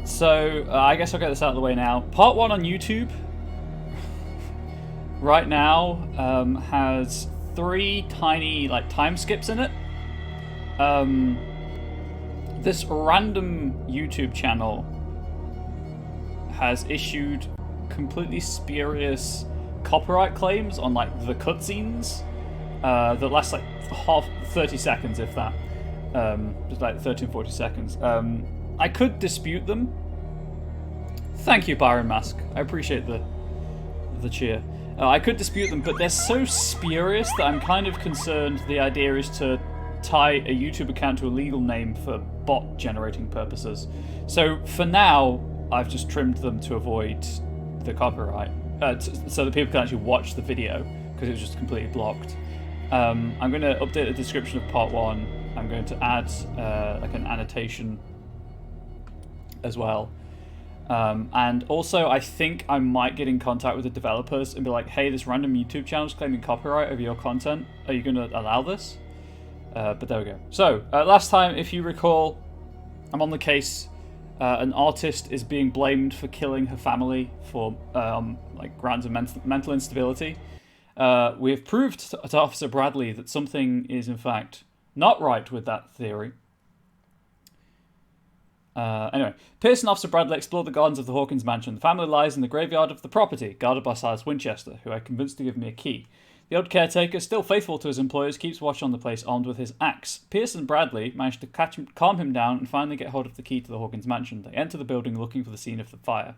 So, I guess I'll get this out of the way now. Part 1 on YouTube, right now, has 3 tiny, like, time skips in it. This random YouTube channel has issued completely spurious copyright claims on, like, the cutscenes that last, like, 30 seconds, if that. Just like 30 and 40 seconds. I could dispute them. Thank you, Byron Mask. I appreciate the cheer. I could dispute them, but they're so spurious that I'm kind of concerned the idea is to tie a YouTube account to a legal name for bot generating purposes. So for now, I've just trimmed them to avoid the copyright, so that people can actually watch the video, because it was just completely blocked. I'm going to update the description of part 1. I'm going to add like an annotation as well. And also, I think I might get in contact with the developers and be like, hey, this random YouTube channel is claiming copyright over your content. Are you going to allow this? But there we go. So, last time, if you recall, I'm on the case. An artist is being blamed for killing her family for like grounds of mental instability. We have proved to Officer Bradley that something is, in fact, not right with that theory. Anyway, Pierce and Officer Bradley explore the gardens of the Hawkins mansion. The family lies in the graveyard of the property, guarded by Silas Winchester, who I convinced to give me a key. The old caretaker, still faithful to his employers, keeps watch on the place armed with his axe. Pierce and Bradley manage to calm him down and finally get hold of the key to the Hawkins mansion. They enter the building looking for the scene of the fire.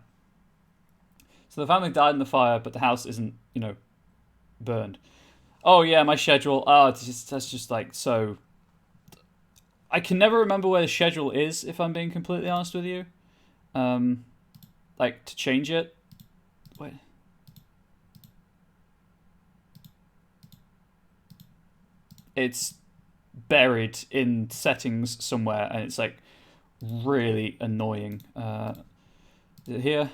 So the family died in the fire, but the house isn't, burned. Oh yeah, my schedule. That's just like so. I can never remember where the schedule is, if I'm being completely honest with you. Like, to change it. Wait. It's buried in settings somewhere, and it's, like, really annoying. Is it here?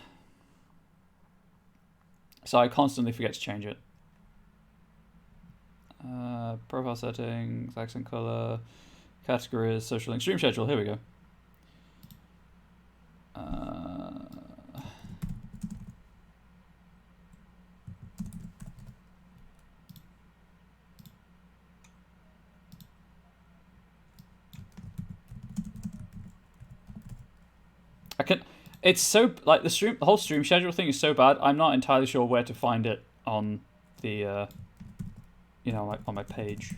So I constantly forget to change it. Profile settings, accent color... Categories, social link, stream schedule. Here we go. I can. It's so like the whole stream schedule thing is so bad. I'm not entirely sure where to find it on the, like on my page.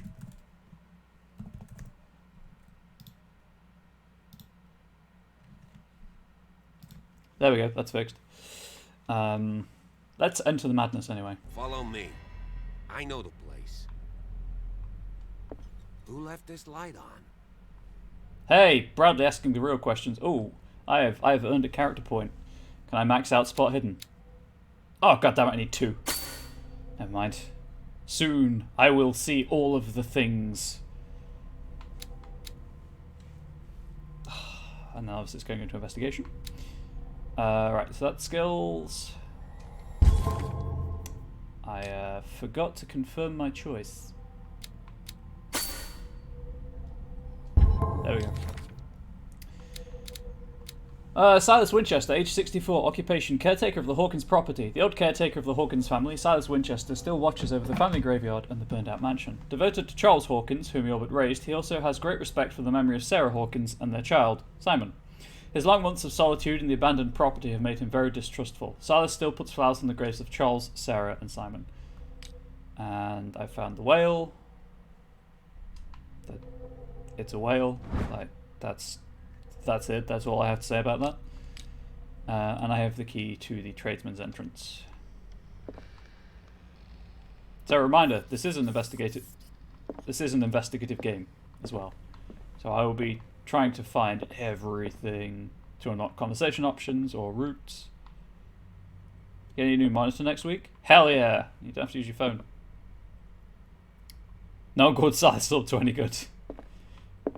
There we go, that's fixed. Let's enter the madness anyway. Follow me. I know the place. Who left this light on? Hey, Bradley asking the real questions. Oh, I have earned a character point. Can I max out spot hidden? Oh, goddammit, I need 2. Never mind. Soon, I will see all of the things. And now obviously it's going into investigation. Right, so that's skills. I forgot to confirm my choice. There we go. Silas Winchester, age 64, occupation, caretaker of the Hawkins property. The old caretaker of the Hawkins family, Silas Winchester, still watches over the family graveyard and the burned-out mansion. Devoted to Charles Hawkins, whom he all but raised, he also has great respect for the memory of Sarah Hawkins and their child, Simon. His long months of solitude in the abandoned property have made him very distrustful. Silas still puts flowers on the graves of Charles, Sarah, and Simon. And I found the whale. It's a whale. Like, that's it. That's all I have to say about that. And I have the key to the tradesman's entrance. So a reminder, this is an investigative game as well. So I will be trying to find everything to unlock conversation options or routes. Get any new monitor next week? Hell yeah! You don't have to use your phone. No good size still up to any good.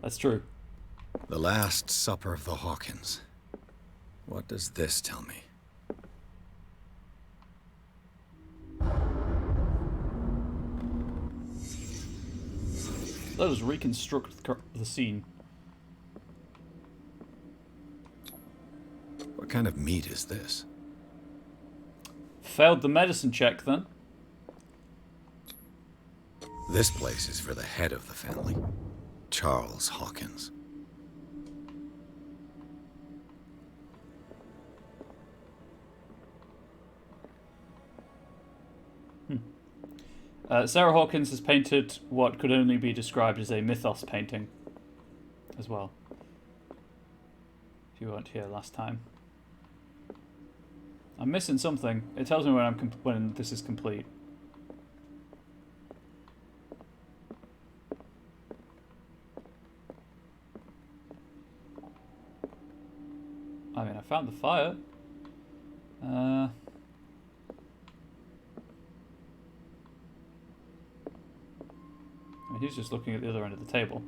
That's true. The Last Supper of the Hawkins. What does this tell me? Let us reconstruct the scene. What kind of meat is this? Failed the medicine check then. This place is for the head of the family, Charles Hawkins. Sarah Hawkins has painted what could only be described as a mythos painting as well. If you weren't here last time. I'm missing something. It tells me when this is complete. I mean, I found the fire. I mean, he's just looking at the other end of the table.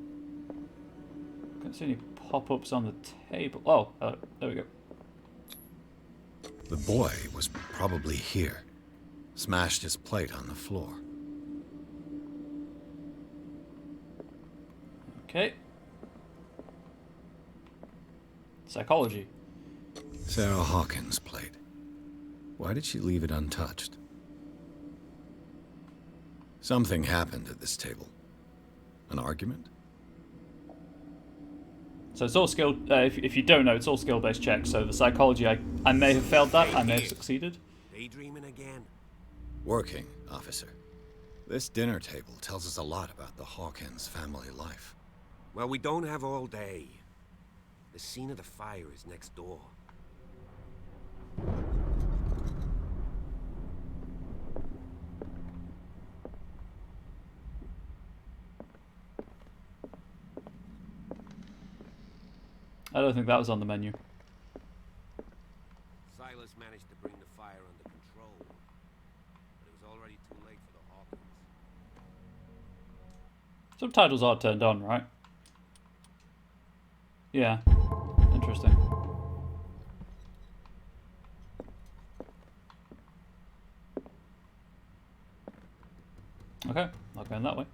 Can't see any pop-ups on the table. Oh, there we go. The boy was probably here. Smashed his plate on the floor. Okay. Psychology. Sarah Hawkins' plate. Why did she leave it untouched? Something happened at this table. An argument? So it's all skill. If you don't know, it's all skill-based checks. So the psychology, I may have failed that. I may have succeeded. Daydreaming again? Working, officer. This dinner table tells us a lot about the Hawkins family life. Well, we don't have all day. The scene of the fire is next door. I don't think that was on the menu. Silas managed to bring the fire under control, but it was already too late for the Hawkins. Subtitles are turned on, right? Yeah. Interesting. Okay, not going that way.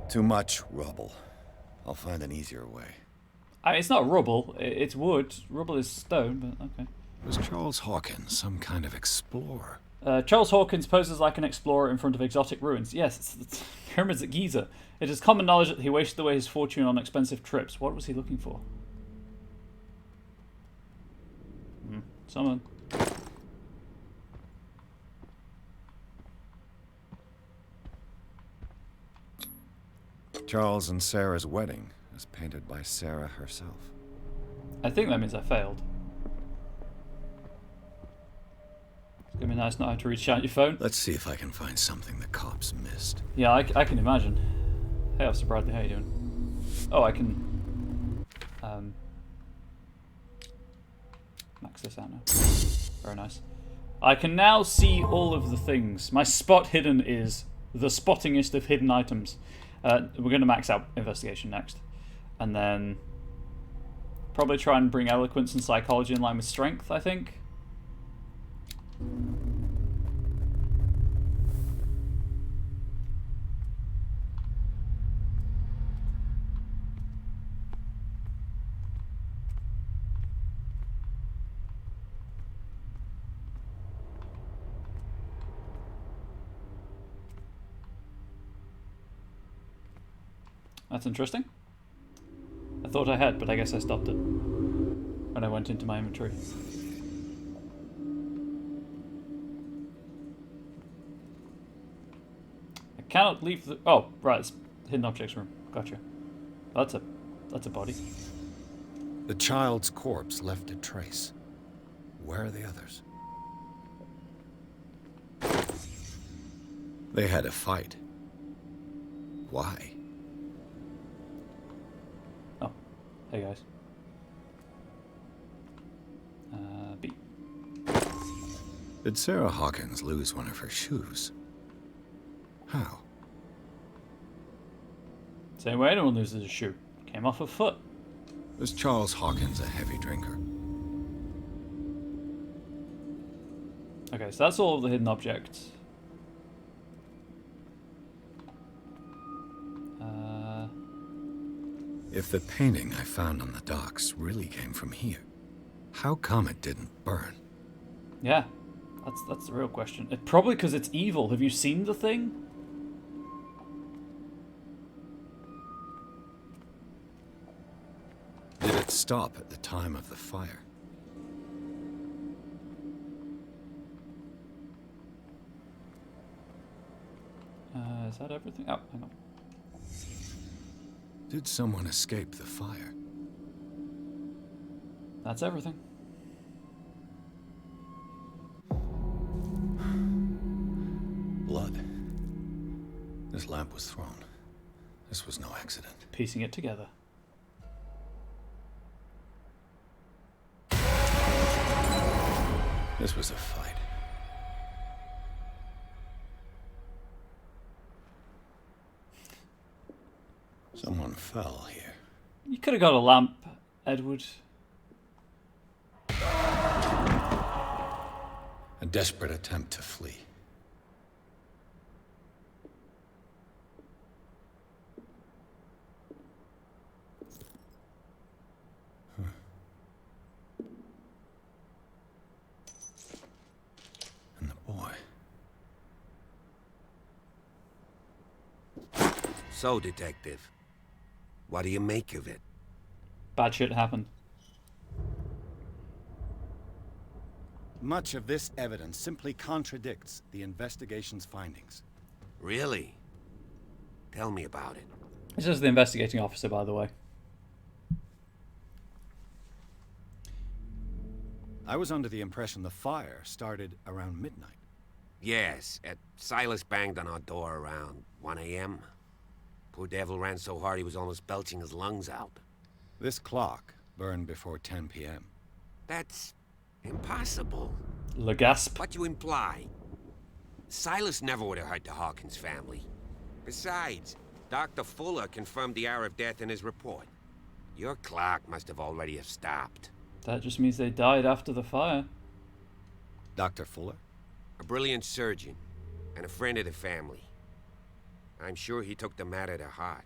Too much rubble. I'll find an easier way. It's not rubble, it's wood. Rubble is stone, but okay. Was Charles Hawkins some kind of explorer? Charles Hawkins poses like an explorer in front of exotic ruins. Yes, it's pyramids at Giza. It is common knowledge that he wasted away his fortune on expensive trips. What was he looking for? Someone. Charles and Sarah's wedding, as painted by Sarah herself. I think that means I failed. It's gonna be nice not having to reach out your phone. Let's see if I can find something the cops missed. Yeah, I can imagine. Hey, Officer Bradley, how you doing? Oh, I can max this out now. Very nice. I can now see all of the things. My spot hidden is the spottingest of hidden items. We're going to max out investigation next. And then probably try and bring eloquence and psychology in line with strength, I think. That's interesting. I thought I had, but I guess I stopped it when I went into my inventory. I cannot leave the... Oh, right, it's hidden objects room. Gotcha. That's a body. The child's corpse left a trace. Where are the others? They had a fight. Why? Oh, hey guys. B. Did Sarah Hawkins lose one of her shoes? How? Same way anyone loses a shoe. Came off a foot. Was Charles Hawkins a heavy drinker? Okay, so that's all of the hidden objects. If the painting I found on the docks really came from here, how come it didn't burn? Yeah, that's the real question. Probably because it's evil. Have you seen the thing? Did it stop at the time of the fire? Is that everything? Oh, hang on. Did someone escape the fire? That's everything. Blood. This lamp was thrown. This was no accident. Piecing it together. This was a fight. Someone fell here. You could have got a lamp, Edward. A desperate attempt to flee. And the boy. So, Detective, what do you make of it? Bad shit happened. Much of this evidence simply contradicts the investigation's findings. Really? Tell me about it. This is the investigating officer, by the way. I was under the impression the fire started around midnight. Yes, Silas banged on our door around 1 a.m. Poor devil ran so hard he was almost belching his lungs out. This clock burned before 10 p.m. That's impossible. Le gasp. What you imply? Silas never would have hurt the Hawkins family. Besides, Dr. Fuller confirmed the hour of death in his report. Your clock must have already have stopped. That just means they died after the fire. Dr. Fuller? A brilliant surgeon and a friend of the family. I'm sure he took the matter to heart.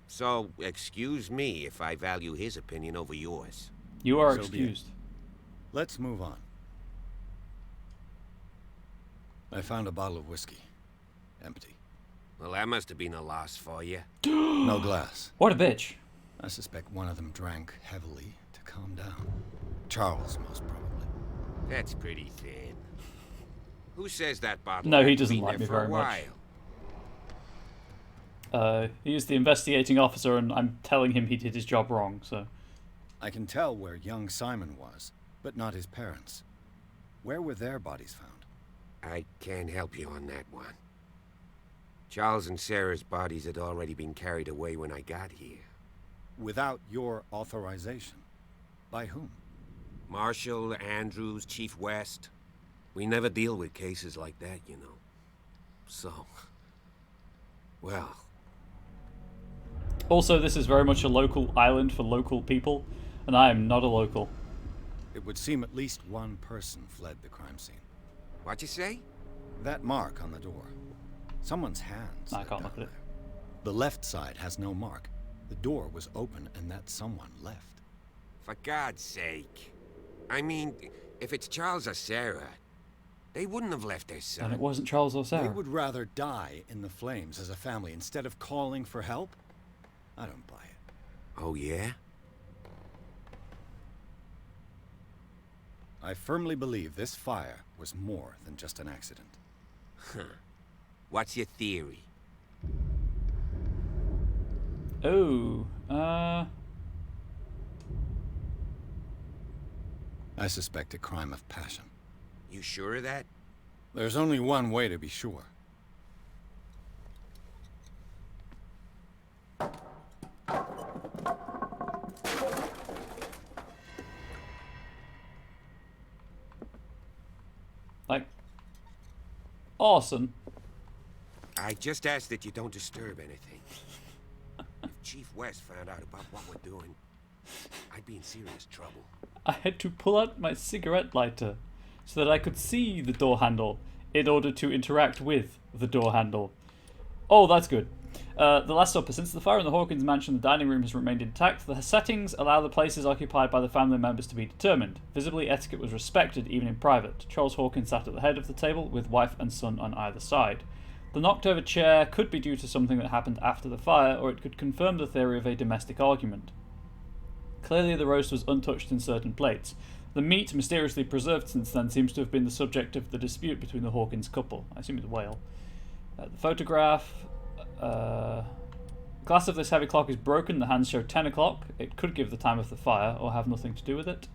So, excuse me if I value his opinion over yours. You are So be it. excused. Let's move on. I found a bottle of whiskey. Empty. Well, that must have been a loss for you. No glass. What a bitch. I suspect one of them drank heavily to calm down. Charles, most probably. That's pretty thin. Who says that bottle? No, he hadn't doesn't been like there me for a very much. while? He's the investigating officer, and I'm telling him he did his job wrong, so... I can tell where young Simon was, but not his parents. Where were their bodies found? I can't help you on that one. Charles and Sarah's bodies had already been carried away when I got here. Without your authorization. By whom? Marshall, Andrews, Chief West. We never deal with cases like that, you know. So... well... Also, this is very much a local island for local people, and I am not a local. It would seem at least one person fled the crime scene. What'd you say? That mark on the door. Someone's hands. I led can't down look at it. there. The left side has no mark. The door was open and that someone left. For God's sake. I mean, if it's Charles or Sarah, they wouldn't have left their And son. it wasn't Charles or They Sarah. would rather die in the flames as a family instead of calling for help? I don't buy it. Oh, yeah? I firmly believe this fire was more than just an accident. What's your theory? Oh, I suspect a crime of passion. You sure of that? There's only one way to be sure. like... Awesome. I just ask that you don't disturb anything. If Chief West found out about what we're doing, I'd be in serious trouble. I had to pull out my cigarette lighter so that I could see the door handle in order to interact with the door handle. Oh, that's good. The Last Supper. Since the fire in the Hawkins mansion, the dining room has remained intact. The settings allow the places occupied by the family members to be determined. Visibly, etiquette was respected, even in private. Charles Hawkins sat at the head of the table, with wife and son on either side. The knocked-over chair could be due to something that happened after the fire, or it could confirm the theory of a domestic argument. Clearly, the roast was untouched in certain plates. The meat, mysteriously preserved since then, seems to have been the subject of the dispute between the Hawkins couple. I assume it's a whale. The photograph. Glass of this heavy clock is broken. The hands show 10 o'clock. It could give the time of the fire, or have nothing to do with it.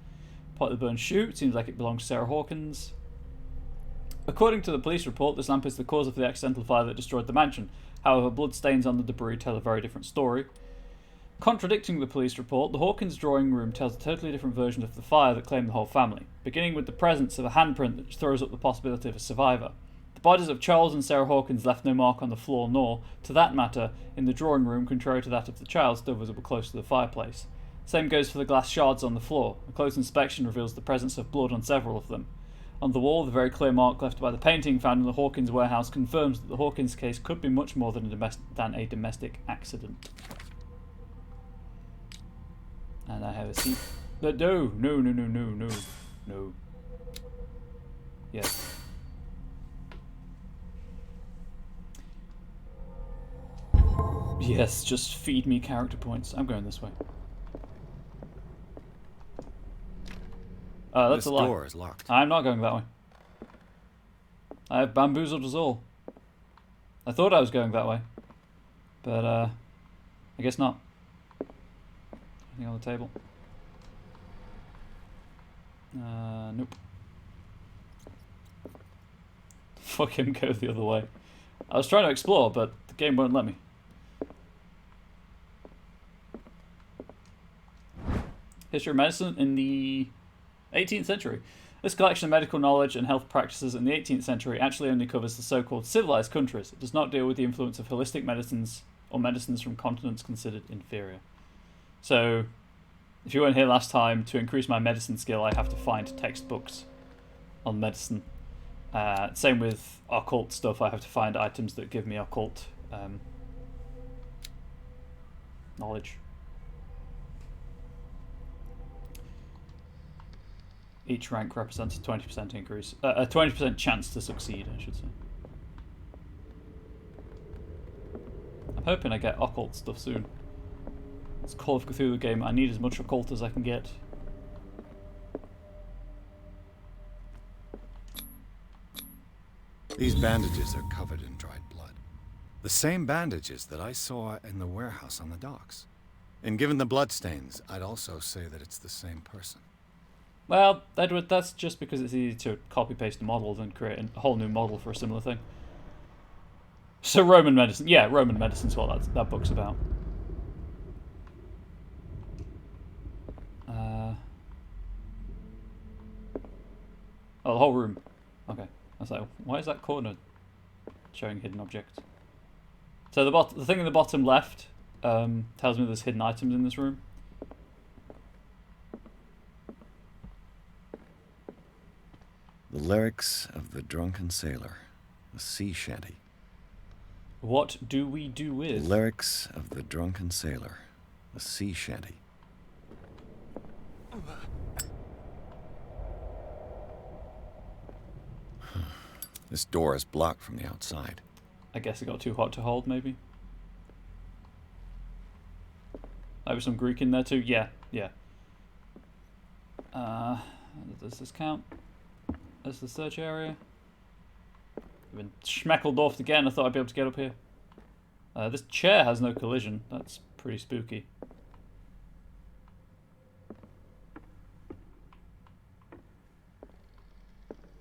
Partly burned shoe. It seems like it belongs to Sarah Hawkins. According to the police report, this lamp is the cause of the accidental fire that destroyed the mansion. However, bloodstains on the debris tell a very different story. Contradicting the police report, the Hawkins drawing room tells a totally different version of the fire that claimed the whole family, beginning with the presence of a handprint that throws up the possibility of a survivor. The bodies of Charles and Sarah Hawkins left no mark on the floor, nor, to that matter, in the drawing room, contrary to that of the child, still visible close to the fireplace. Same goes for the glass shards on the floor. A close inspection reveals the presence of blood on several of them. On the wall, the very clear mark left by the painting found in the Hawkins warehouse confirms that the Hawkins case could be much more than a domestic accident. And I have a seat. But no. Yes. Yes, just feed me character points. I'm going this way. That's This a lie. door is locked. I'm not going that way. I have bamboozled us all. I thought I was going that way. But, I guess not. Anything on the table? Nope. Fuck him, go the other way. I was trying to explore, but the game won't let me. History of medicine in the 18th century. This collection of medical knowledge and health practices in the 18th century actually only covers the so-called civilized countries. It does not deal with the influence of holistic medicines or medicines from continents considered inferior. So, if you weren't here last time, to increase my medicine skill, I have to find textbooks on medicine. Same with occult stuff. I have to find items that give me occult knowledge. Each rank represents a 20% increase. A 20% chance to succeed, I should say. I'm hoping I get occult stuff soon. It's a Call of Cthulhu game. I need as much occult as I can get. These bandages are covered in dried blood. The same bandages that I saw in the warehouse on the docks. And given the bloodstains, I'd also say that it's the same person. Well, Edward, that's just because it's easy to copy-paste a model than create a whole new model for a similar thing. So Roman medicine. Yeah, Roman medicine's what that book's about. Oh, the whole room. Okay. I was like, why is that corner showing hidden objects? So the thing in the bottom left tells me there's hidden items in this room. The lyrics of the drunken sailor, the sea shanty. What do we do with? The lyrics of the drunken sailor, the sea shanty. This door is blocked from the outside. I guess it got too hot to hold, maybe. Maybe some Greek in there too. Yeah. Does this count as the search area? I've been schmeckeldorfed again. I thought I'd be able to get up here. This chair has no collision. That's pretty spooky.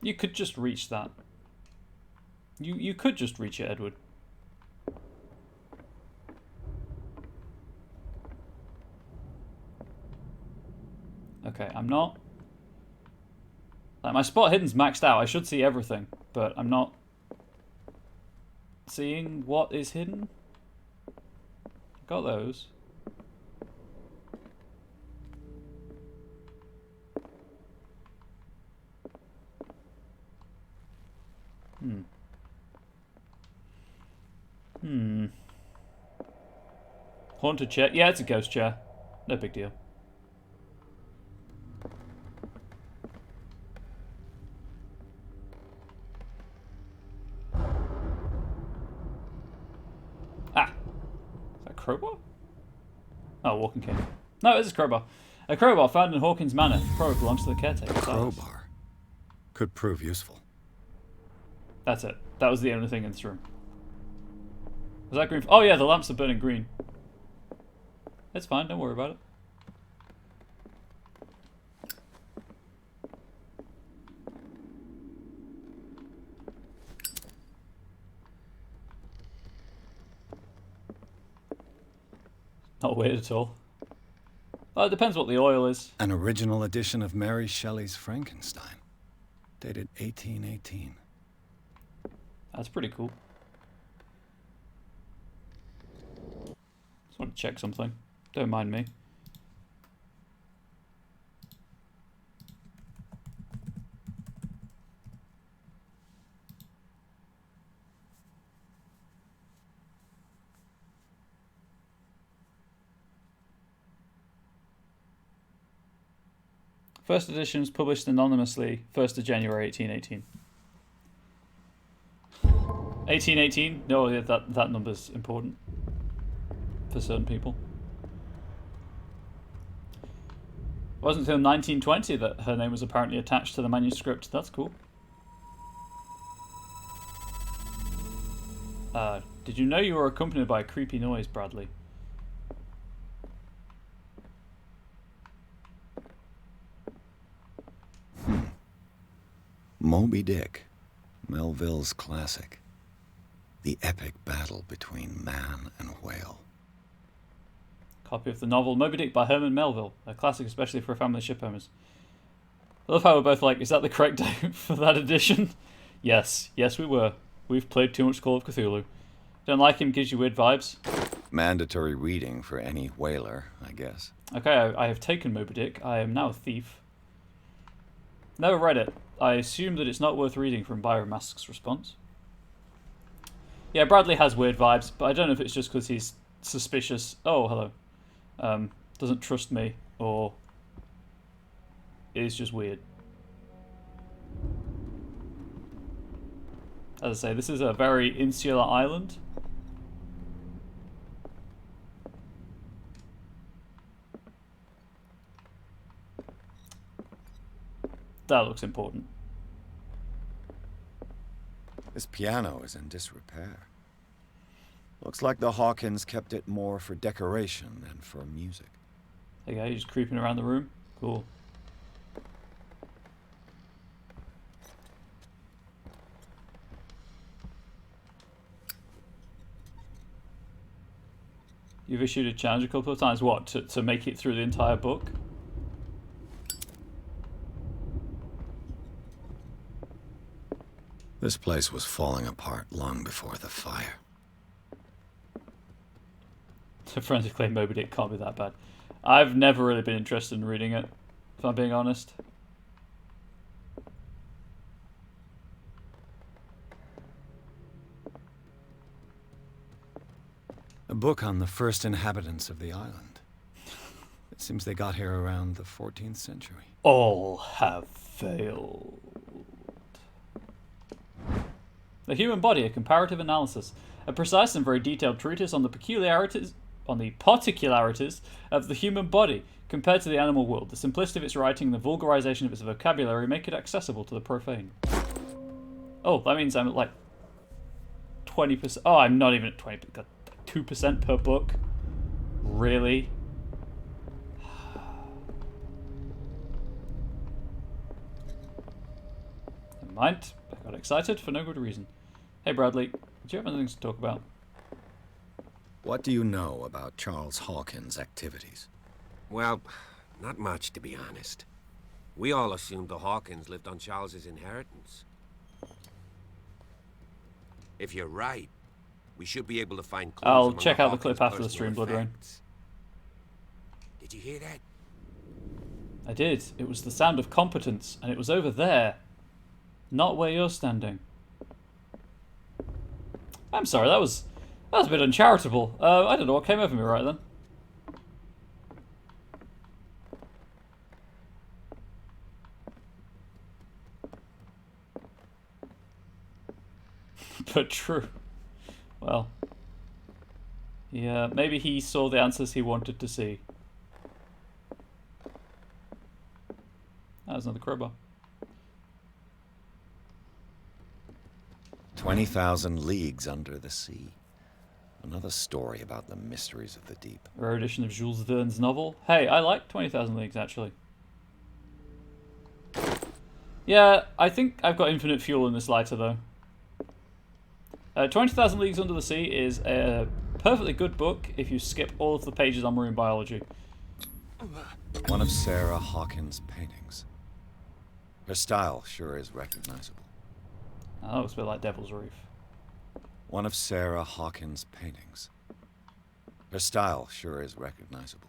You could just reach that. You could just reach it, Edward. Okay, I'm not... Like, my spot hidden's maxed out. I should see everything, but I'm not seeing what is hidden. Got those. Haunted chair. Yeah, it's a ghost chair. No big deal. Ah. Is that a crowbar? Oh, walking cane. No, it's a crowbar. A crowbar found in Hawkins Manor. Probably belongs to the caretaker. Crowbar. Could prove useful. That's it. That was the only thing in this room. Was that green? Oh yeah, the lamps are burning green. It's fine, don't worry about it. Not weird at all. Well, it depends what the oil is. An original edition of Mary Shelley's Frankenstein. Dated 1818. That's pretty cool. Just want to check something. Don't mind me. First edition was published anonymously, 1st of January 1818. 1818? No, yeah, that number's important for certain people. It wasn't until 1920 that her name was apparently attached to the manuscript. That's cool. Did you know you were accompanied by a creepy noise, Bradley? Moby Dick, Melville's classic. The epic battle between man and whale. Copy of the novel Moby Dick by Herman Melville, a classic especially for family ship owners. I love how we're both like, is that the correct date for that edition? Yes, we were. We've played too much Call of Cthulhu. Don't like him, gives you weird vibes. Mandatory reading for any whaler, I guess. Okay, I have taken Moby Dick. I am now a thief. Never read it. I assume that it's not worth reading from Byron Mask's response. Yeah, Bradley has weird vibes, but I don't know if it's just because he's suspicious. Oh, hello. Doesn't trust me, or is just weird. As I say, this is a very insular island. That looks important. This piano is in disrepair. Looks like the Hawkins kept it more for decoration than for music. There you go, you're just creeping around the room. Cool. You've issued a challenge a couple of times. What, to make it through the entire book? This place was falling apart long before the fire. To forensically Moby Dick can't be that bad. I've never really been interested in reading it, if I'm being honest. A book on the first inhabitants of the island. It seems they got here around the 14th century. All have failed. The Human Body, a comparative analysis. A precise and very detailed treatise on the particularities of the human body compared to the animal world. The simplicity of its writing and the vulgarization of its vocabulary make it accessible to the profane. Oh, that means I'm at like 20%. Oh, I'm not even at 20%. 2% per book. Really? Never mind. I got excited for no good reason. Hey Bradley, do you have anything to talk about? What do you know about Charles Hawkins' activities? Well, not much, to be honest. We all assumed the Hawkins lived on Charles's inheritance. If you're right, we should be able to find clues. I'll among check out the clip Hawkins' after the stream, personal Blood Rain. effects. Did you hear that? I did. It was the sound of competence, and it was over there. Not where you're standing. I'm sorry, that was a bit uncharitable. I don't know what came over me right then. but true. Well, yeah, maybe he saw the answers he wanted to see. That was another crowbar. 20,000 leagues under the sea. Another story about the mysteries of the deep. Rare edition of Jules Verne's novel. Hey, I like 20,000 Leagues, actually. Yeah, I think I've got infinite fuel in this lighter, though. 20,000 Leagues Under the Sea is a perfectly good book if you skip all of the pages on marine biology. One of Sarah Hawkins' paintings. Her style sure is recognizable. Oh, that looks a bit like Devil's Reef. One of Sarah Hawkins' paintings. Her style sure is recognizable.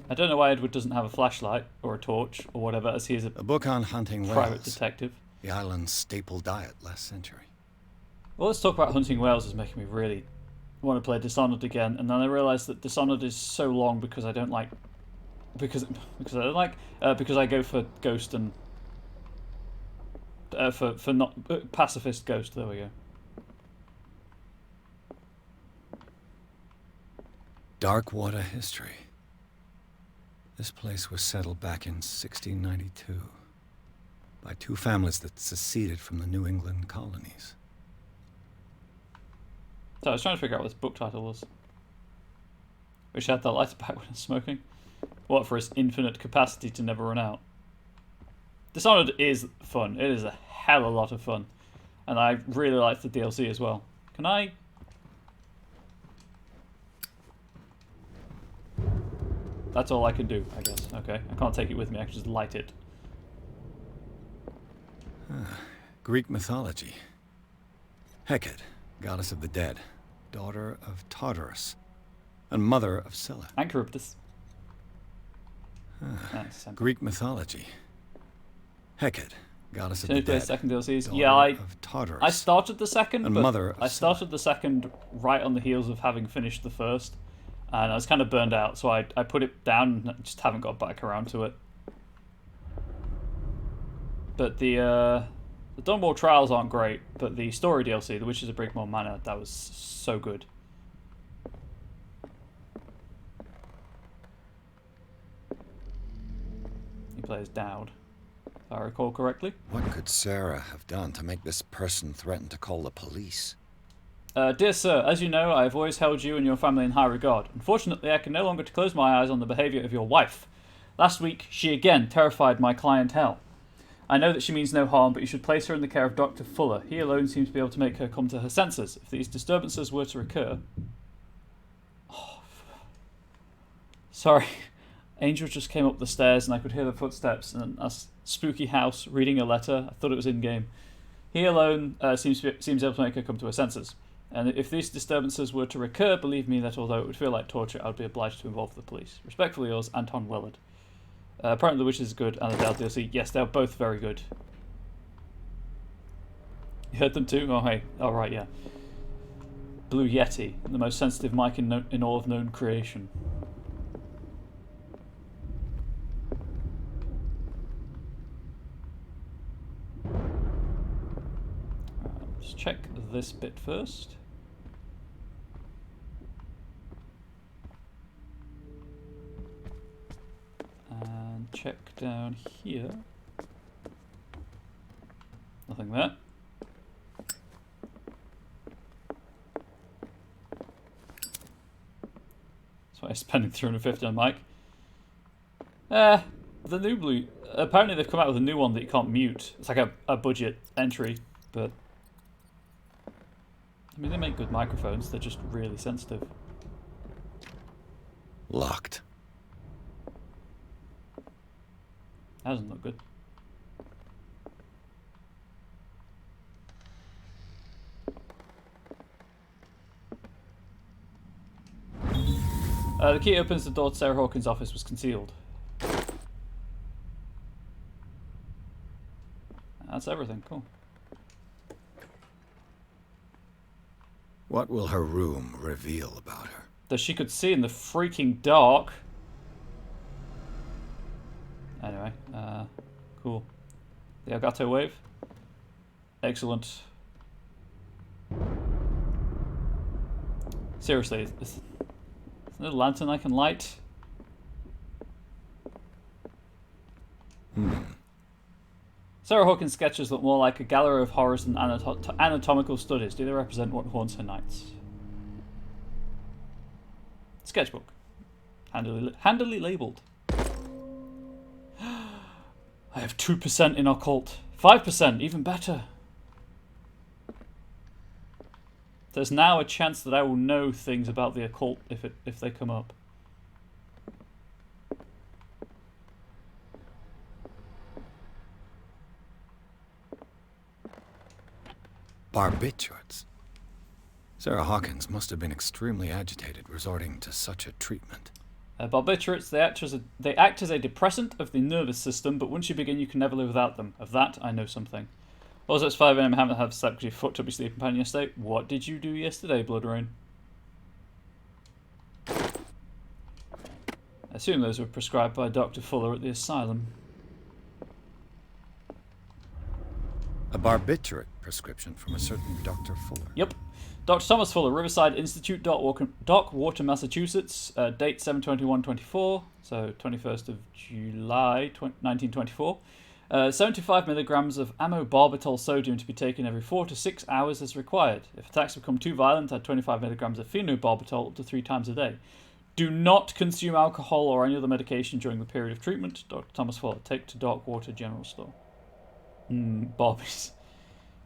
I don't know why Edward doesn't have a flashlight or a torch or whatever, as he is a book on hunting private whales. detective. The island's staple diet last century. Well, let's talk about hunting whales is making me really want to play Dishonored again, and then I realised that Dishonored is so long because I don't like because I go for Ghost and for not pacifist Ghost. There we go. Dark water history. This place was settled back in 1692 by two families that seceded from the New England colonies. So I was trying to figure out what this book title was. Wish I had that lighter back when I was smoking. What for its infinite capacity to never run out. Dishonored is fun. It is a hell of a lot of fun. And I really like the DLC as well. Can I... That's all I can do, I guess. Okay, I can't take it with me. I can just light it. Greek mythology. Hecate, goddess of the dead, daughter of Tartarus, and mother of Scylla. And Charybdis. Nice. Greek mythology. Hecate, goddess of Can the you play dead, second DLCs? daughter Yeah, of Tartarus, I started the second, and but mother of I started the second right on the heels of having finished the first. And I was kind of burned out, so I put it down and just haven't got back around to it. But the Dawnwall Trials aren't great, but the story DLC, The Witches of Brigmore Manor, that was so good. He plays Dowd, if I recall correctly. What could Sarah have done to make this person threaten to call the police? Dear sir, as you know, I have always held you and your family in high regard. Unfortunately, I can no longer close my eyes on the behaviour of your wife. Last week, she again terrified my clientele. I know that she means no harm, but you should place her in the care of Dr. Fuller. He alone seems to be able to make her come to her senses. If these disturbances were to recur... Oh, sorry. Angel just came up the stairs and I could hear the footsteps in a spooky house reading a letter. I thought it was in-game. He alone seems able to make her come to her senses. And if these disturbances were to recur, believe me that although it would feel like torture, I would be obliged to involve the police. Respectfully yours, Anton Willard. Apparently the Witches is good, and the Dell DLC. Yes, they're both very good. You heard them too? Oh, hey. Oh, right, yeah. Blue Yeti, the most sensitive mic in all of known creation. Let's check this bit first. And check down here. Nothing there. That's why I'm spending 350 on mic. The new blue... Apparently they've come out with a new one that you can't mute. It's like a budget entry, but... I mean, they make good microphones. They're just really sensitive. Locked. That doesn't look good. The key opens the door to Sarah Hawkins' office was concealed. That's everything. Cool. What will her room reveal about her? That she could see in the freaking dark. Anyway, cool. The Elgato Wave. Excellent. Seriously, is there a lantern I can light? Sarah Hawkins' sketches look more like a gallery of horrors than anatomical studies. Do they represent what haunts her nights? Sketchbook. Handily labelled. I have 2% in occult. 5%, even better. There's now a chance that I will know things about the occult if they come up. Barbiturates. Sarah Hawkins must have been extremely agitated resorting to such a treatment. Barbiturates, they act as a depressant of the nervous system, but once you begin, you can never live without them. Of that, I know something. Also, it's 5 AM, I haven't had slept because you fucked up your sleeping pattern yesterday. What did you do yesterday, Blood Rain? I assume those were prescribed by Dr. Fuller at the asylum. A barbiturate prescription from a certain Dr. Fuller. Yep. Dr. Thomas Fuller, Riverside Institute, Dockwater, Massachusetts. Date 7/21/24, so 21st of July 1924. 75 milligrams of ammobarbital sodium to be taken every 4 to 6 hours as required. If attacks become too violent, add 25 milligrams of phenobarbital up to 3 times a day. Do not consume alcohol or any other medication during the period of treatment. Dr. Thomas Fuller, take to Dockwater General Store. Bobbies.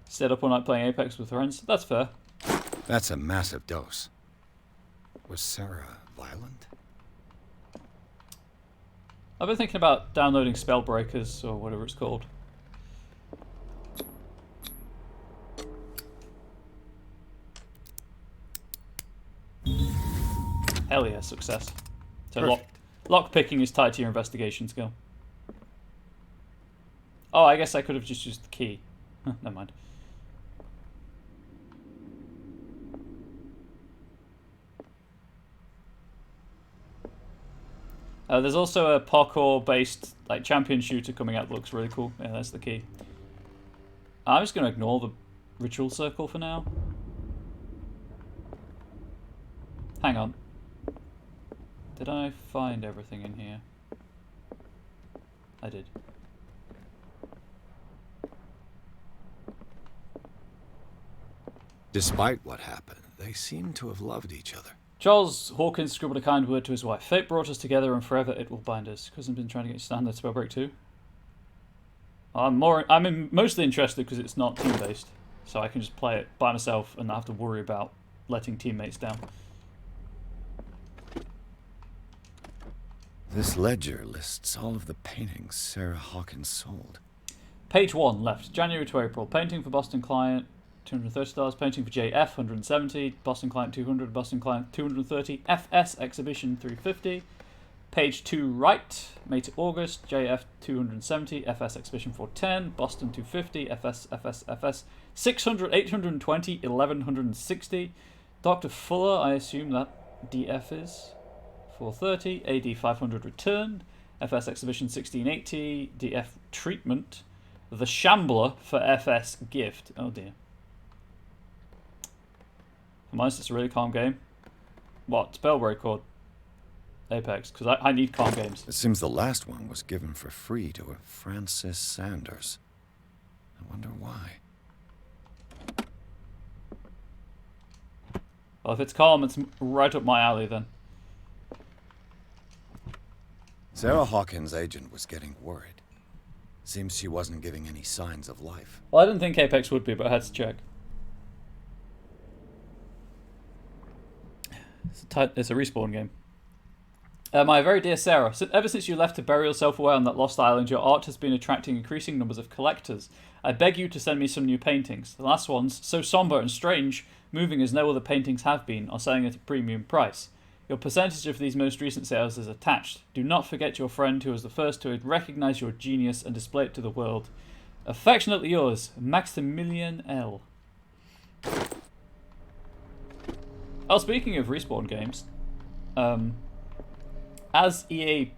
Stayed up all night playing Apex with friends. That's fair. That's a massive dose. Was Sarah violent? I've been thinking about downloading Spellbreakers, or whatever it's called. Hell yeah, success. So lock picking is tied to your investigation skill. Oh, I guess I could have just used the key. Never mind. There's also a parkour-based like champion shooter coming out that looks really cool. Yeah, that's the key. I'm just going to ignore the ritual circle for now. Hang on. Did I find everything in here? I did. Despite what happened, they seem to have loved each other. Charles Hawkins scribbled a kind word to his wife. Fate brought us together and forever it will bind us. Cousin's been trying to get standard Spellbreak too. I'm mostly interested because it's not team-based. So I can just play it by myself and not have to worry about letting teammates down. This ledger lists all of the paintings Sarah Hawkins sold. Page 1 left. January to April. Painting for Boston client, $230. Painting for JF, $170. Boston client, $200. Boston client, $230. FS exhibition, $350. Page 2 right. May to August. JF, $270. FS exhibition, $410. Boston, $250. FS, $600, $820, $1,160. Dr. Fuller, I assume that DF is $430. AD, $500 returned. FS exhibition, $1680. DF treatment. The Shambler for FS gift. Oh dear. Come on, it's a really calm game. What? Spellbreak or Apex? Because I need calm games. It seems the last one was given for free to a Francis Sanders. I wonder why. Well, if it's calm, it's right up my alley then. Sarah Hawkins' agent was getting worried. Seems she wasn't giving any signs of life. Well, I didn't think Apex would be, but I had to check. It's a respawn game. My very dear Sarah, ever since you left to bury yourself away on that lost island, your art has been attracting increasing numbers of collectors. I beg you to send me some new paintings. The last ones, so somber and strange, moving as no other paintings have been, are selling at a premium price. Your percentage of these most recent sales is attached. Do not forget your friend who was the first to recognize your genius and display it to the world. Affectionately yours, Maximilian L. Oh, speaking of respawn games, as EA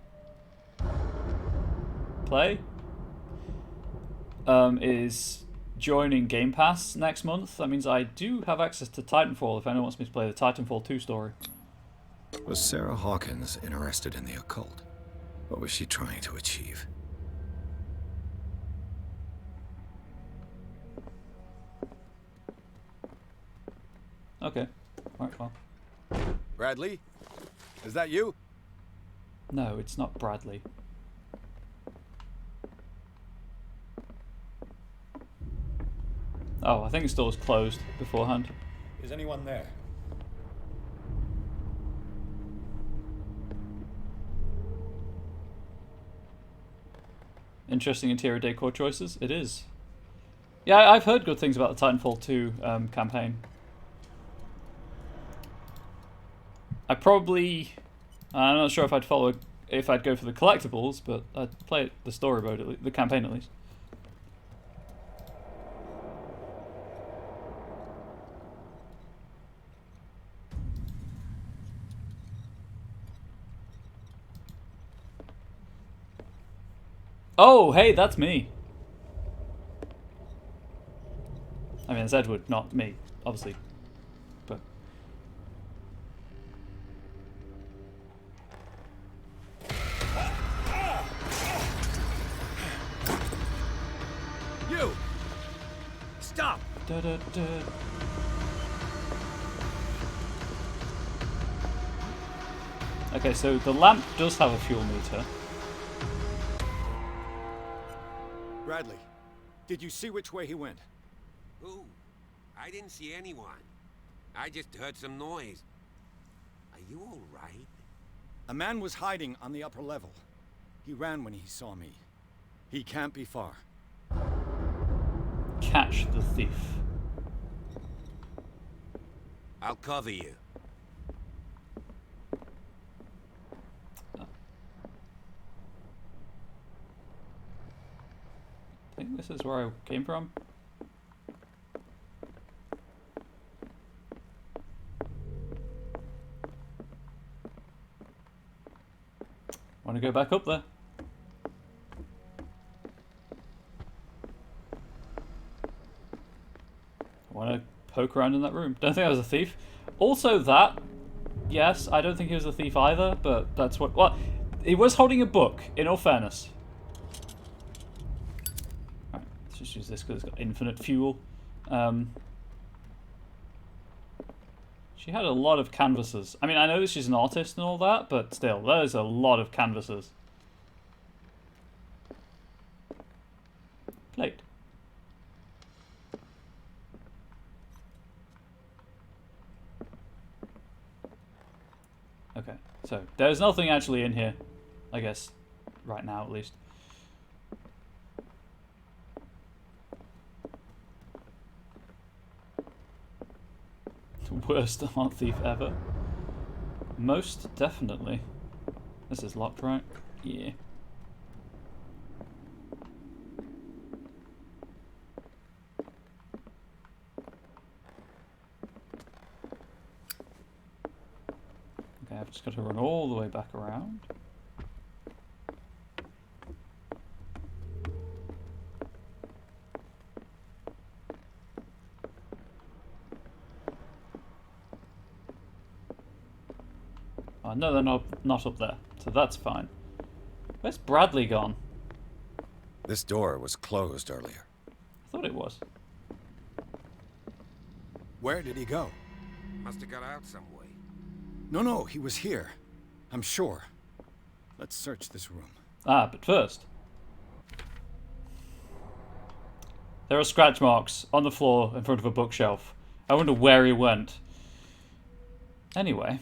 Play is joining Game Pass next month. That means I do have access to Titanfall if anyone wants me to play the Titanfall 2 story. Was Sarah Hawkins interested in the occult? What was she trying to achieve? Okay. Right, well. Bradley? Is that you? No, it's not Bradley. Oh, I think the store was closed beforehand. Is anyone there? Interesting interior decor choices. It is. Yeah, I've heard good things about the Titanfall 2 campaign. I'm not sure if I'd go for the collectibles, but I'd play the story mode, the campaign at least. Oh, hey, that's me. I mean, it's Edward, not me, obviously. But You! Stop! da, da, da. Okay, so the lamp does have a fuel meter. Bradley, did you see which way he went? Who? I didn't see anyone. I just heard some noise. Are you all right? A man was hiding on the upper level. He ran when he saw me. He can't be far. Catch the thief. I'll cover you. I think this is where I came from. Want to go back up there? I want to poke around in that room. Don't think I was a thief. Also that, yes, I don't think he was a thief either, but that's what... Well, he was holding a book, in all fairness. Alright, let's just use this because it's got infinite fuel. She had a lot of canvases. I mean, I know that she's an artist and all that, but still, there's a lot of canvases. Plate. Okay, so there's nothing actually in here, I guess, right now at least. Worst art thief ever. Most definitely. This is locked, right? Yeah. Okay, I've just got to run all the way back around. Oh, no, they're not up there, so that's fine. Where's Bradley gone? This door was closed earlier. I thought it was. Where did he go? Must have got out some way. No, he was here. I'm sure. Let's search this room. Ah, but first. There are scratch marks on the floor in front of a bookshelf. I wonder where he went. Anyway.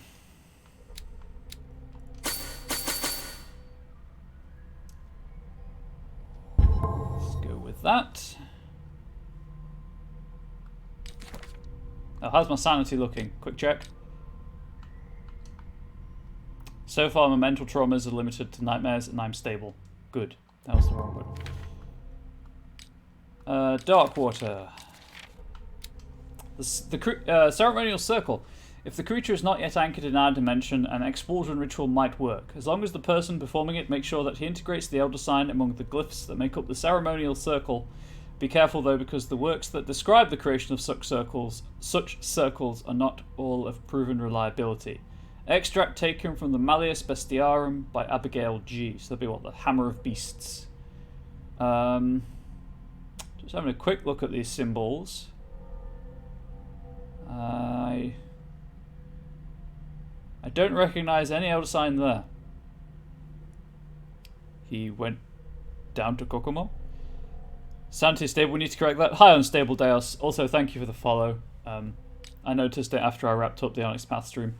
Let's go with that. Oh, how's my sanity looking? Quick check. So far, my mental traumas are limited to nightmares and I'm stable. Good. That was the wrong one. Dark water. The ceremonial circle. If the creature is not yet anchored in our dimension, an expulsion ritual might work. As long as the person performing it makes sure that he integrates the Elder Sign among the glyphs that make up the ceremonial circle Be careful though, because the works that describe the creation of such circles are not all of proven reliability. Extract taken from the Malleus Bestiarum by Abigail G. So that'll be what, the Hammer of Beasts. Just having a quick look at these symbols. I don't recognize any elder sign there. He went down to Kokomo. Santi stable, we need to correct that. Hi, Unstable Deos. Also, thank you for the follow. I noticed it after I wrapped up the Onyx Path stream.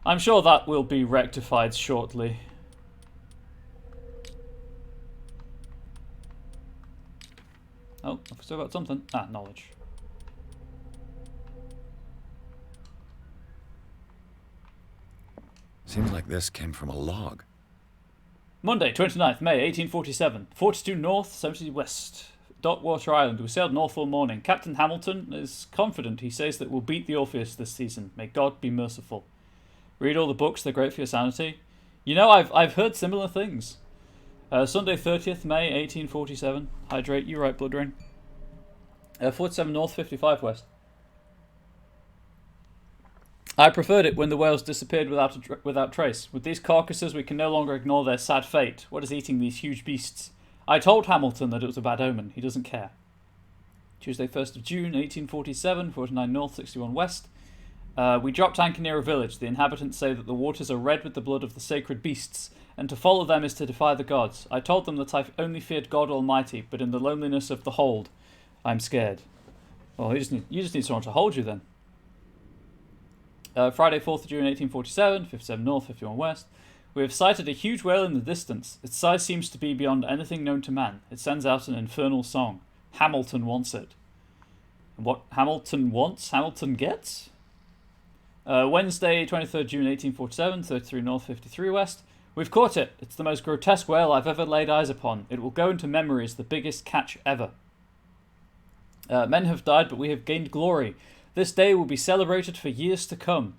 I'm sure that will be rectified shortly. Oh, I've still got something. Ah, knowledge. Seems like this came from a log. Monday, 29th May, 1847. 42 north, 70 west. Darkwater Island. We sailed north all morning. Captain Hamilton is confident. He says that we'll beat the Orpheus this season. May God be merciful. Read all the books. They're great for your sanity. You know, I've heard similar things. Sunday, 30th May, 1847. Hydrate. You right, Blood Rain. 47 north, 55 west. I preferred it when the whales disappeared without trace. With these carcasses, we can no longer ignore their sad fate. What is eating these huge beasts? I told Hamilton that it was a bad omen. He doesn't care. Tuesday, 1st of June, 1847, 49 north, 61 west. We dropped anchor near a village. The inhabitants say that the waters are red with the blood of the sacred beasts, and to follow them is to defy the gods. I told them that I only feared God Almighty, but in the loneliness of the hold, I'm scared. Well, you just need someone to hold you then. Friday, 4th of June, 1847, 57 north, 51 west. We have sighted a huge whale in the distance. Its size seems to be beyond anything known to man. It sends out an infernal song. Hamilton wants it. And what Hamilton wants, Hamilton gets? Wednesday, 23rd June, 1847, 33 north, 53 west. We've caught it. It's the most grotesque whale I've ever laid eyes upon. It will go into memory as the biggest catch ever. Men have died, but we have gained glory. This day will be celebrated for years to come.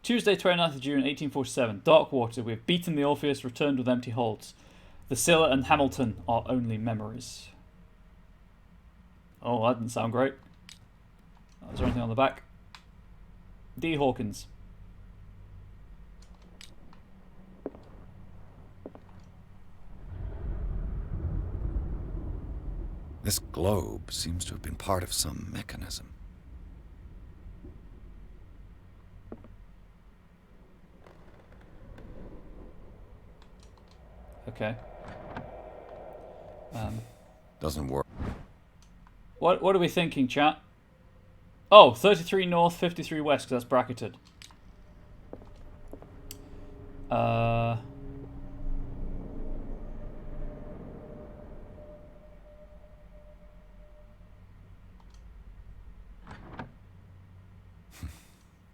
Tuesday, 29th of June, 1847. Darkwater. We have beaten the Orpheus, returned with empty holds. The Scylla and Hamilton are only memories. Oh, that didn't sound great. Is there anything on the back? D. Hawkins. This globe seems to have been part of some mechanism. Okay. Doesn't work. What are we thinking, chat? Oh, 33 north, 53 west, because that's bracketed.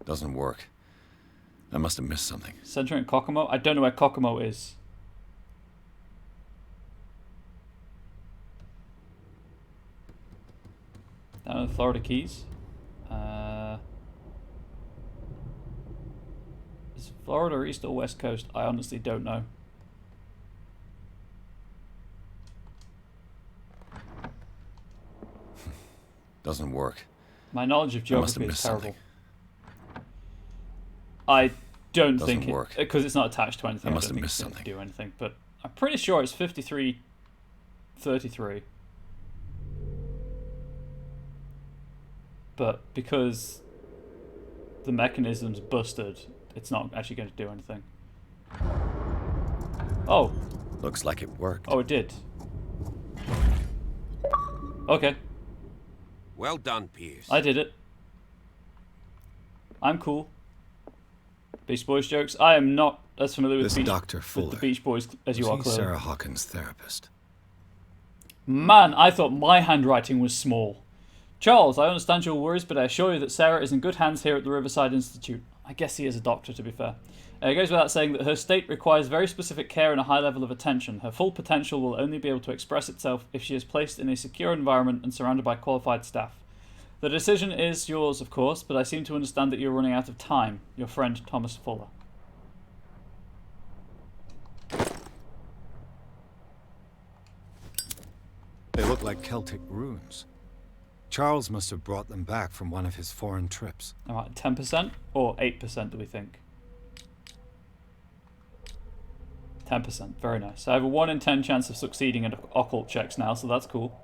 Doesn't work. I must have missed something. Centering Kokomo? I don't know where Kokomo is. Down in the Florida Keys. Is Florida east or west coast? I honestly don't know. Doesn't work. My knowledge of geography is terrible. Something. I don't Doesn't think work. because it's not attached to anything. I must don't have think missed it's going to something. do anything, but I'm pretty sure it's 53-33. But because the mechanism's busted, it's not actually going to do anything. Oh. Looks like it worked. Oh, it did. Okay. Well done, Pierce. I did it. I'm cool. Beach Boys jokes. I am not as familiar with, This Dr. Fuller, the Beach Boys as you are, was he clearly. Sarah Hawkins' therapist? Man, I thought my handwriting was small. Charles, I understand your worries, but I assure you that Sarah is in good hands here at the Riverside Institute. I guess he is a doctor, to be fair. It goes without saying that her state requires very specific care and a high level of attention. Her full potential will only be able to express itself if she is placed in a secure environment and surrounded by qualified staff. The decision is yours, of course, but I seem to understand that you're running out of time. Your friend, Thomas Fuller. They look like Celtic runes. Charles must have brought them back from one of his foreign trips. Alright, 10% or 8% do we think? 10%, very nice. I have a 1 in 10 chance of succeeding in occult checks now, so that's cool.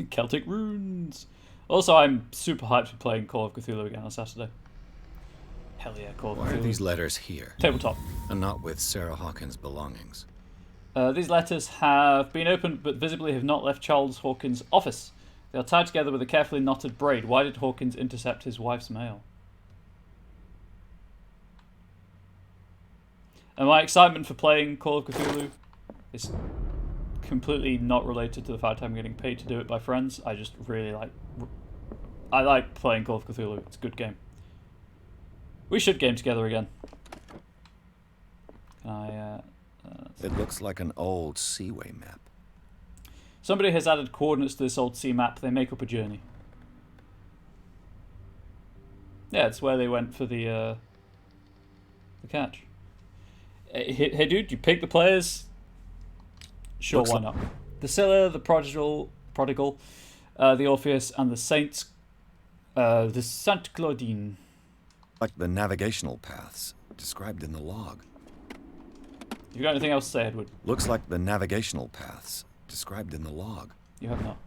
Celtic runes! Also, I'm super hyped for playing Call of Cthulhu again on Saturday. Hell yeah, Call of Cthulhu. Why are these letters here? Tabletop. And not with Sarah Hawkins' belongings? These letters have been opened but visibly have not left Charles Hawkins' office. They are tied together with a carefully knotted braid. Why did Hawkins intercept his wife's mail? And my excitement for playing Call of Cthulhu is completely not related to the fact I'm getting paid to do it by friends. I just really like playing Call of Cthulhu. It's a good game. We should game together again. Can I... It looks like an old seaway map. Somebody has added coordinates to this old sea map. They make up a journey. Yeah, it's where they went for the catch. Hey dude, you pick the players? Sure, Looks why not? The Scylla, the Prodigal, the Orpheus, and the Saints... the Sainte Claudine. Like the navigational paths described in the log. You got anything else to say, Edward? Looks like the navigational paths described in the log. You have not.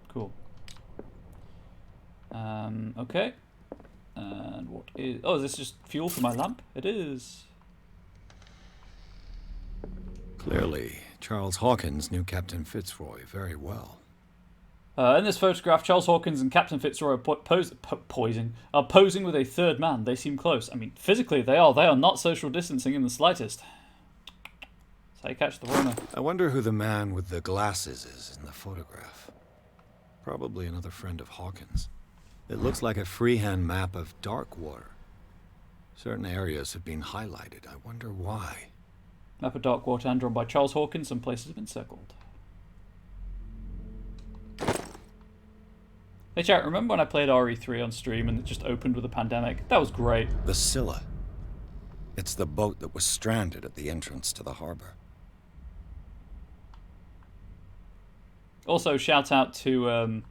Cool. Okay. And what is... Oh, is this just fuel for my lamp? It is. Clearly, Charles Hawkins knew Captain Fitzroy very well. In this photograph, Charles Hawkins and Captain Fitzroy are posing with a third man. They seem close. I mean, physically they are. They are not social distancing in the slightest. That's how you catch the Rona. I wonder who the man with the glasses is in the photograph. Probably another friend of Hawkins. It looks like a freehand map of Darkwater. Certain areas have been highlighted. I wonder why. Map of Darkwater and drawn by Charles Hawkins. Some places have been circled. Hey chat, remember when I played RE3 on stream and it just opened with a pandemic? That was great. The Scylla. It's the boat that was stranded at the entrance to the harbor. Also, shout out to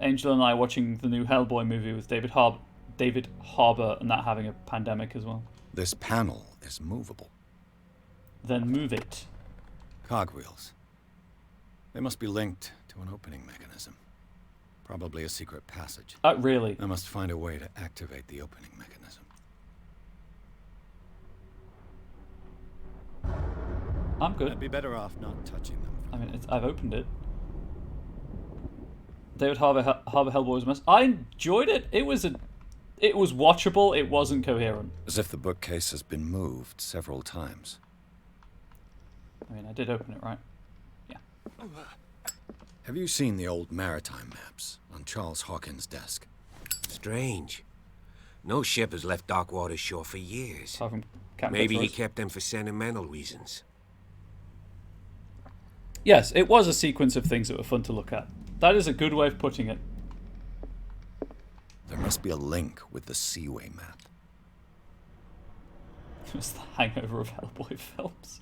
Angel and I watching the new Hellboy movie with David Harbour and that having a pandemic as well. This panel is movable. Then move it. Cogwheels. They must be linked to an opening mechanism. Probably a secret passage. Really? I must find a way to activate the opening mechanism. I'm good. I'd be better off not touching them. I mean, I've opened it. David Harbour Hellboy was a mess. I enjoyed it. It was watchable. It wasn't coherent. As if the bookcase has been moved several times. I mean, I did open it, right? Yeah. Have you seen the old maritime maps on Charles Hawkins' desk? Strange. No ship has left Darkwater's shore for years. Apart from Captain Maybe he Fitzroy's. kept them for sentimental reasons. Yes, it was a sequence of things that were fun to look at. That is a good way of putting it. There must be a link with the Seaway map. It's the hangover of Hellboy films.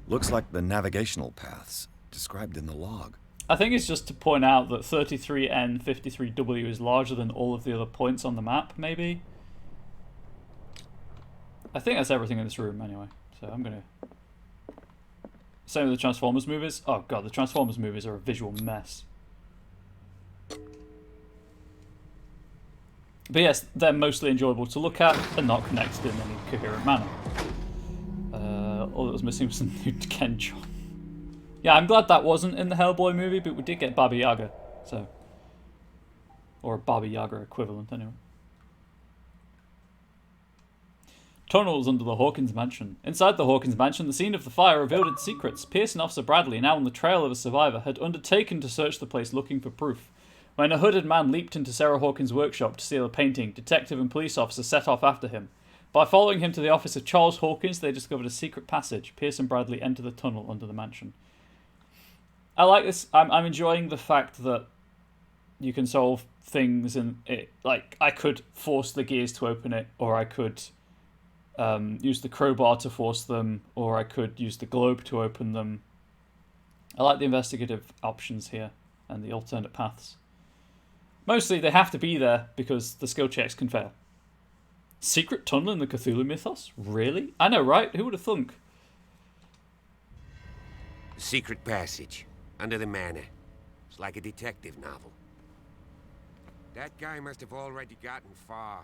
Looks like the navigational paths described in the log. I think it's just to point out that 33N 53W is larger than all of the other points on the map, maybe? I think that's everything in this room, anyway. So I'm gonna... Same with the Transformers movies. Oh god, the Transformers movies are a visual mess. But yes, they're mostly enjoyable to look at and not connected in any coherent manner. All that was missing was some new Ken John. Yeah, I'm glad that wasn't in the Hellboy movie, but we did get Baba Yaga, so... Or a Baba Yaga equivalent, anyway. Tunnels under the Hawkins mansion. Inside the Hawkins mansion, the scene of the fire revealed its secrets. Pierce and Officer Bradley, now on the trail of a survivor, had undertaken to search the place looking for proof. When a hooded man leaped into Sarah Hawkins' workshop to steal a painting, detective and police officers set off after him. By following him to the office of Charles Hawkins, they discovered a secret passage. Pierce and Bradley enter the tunnel under the mansion. I like this. I'm enjoying the fact that you can solve things, and like I could force the gears to open it, or I could use the crowbar to force them, or I could use the globe to open them. I like the investigative options here and the alternate paths. Mostly they have to be there because the skill checks can fail. Secret tunnel in the Cthulhu mythos? Really? I know, right? Who would have thunk? Secret passage under the manor. It's like a detective novel. That guy must have already gotten far.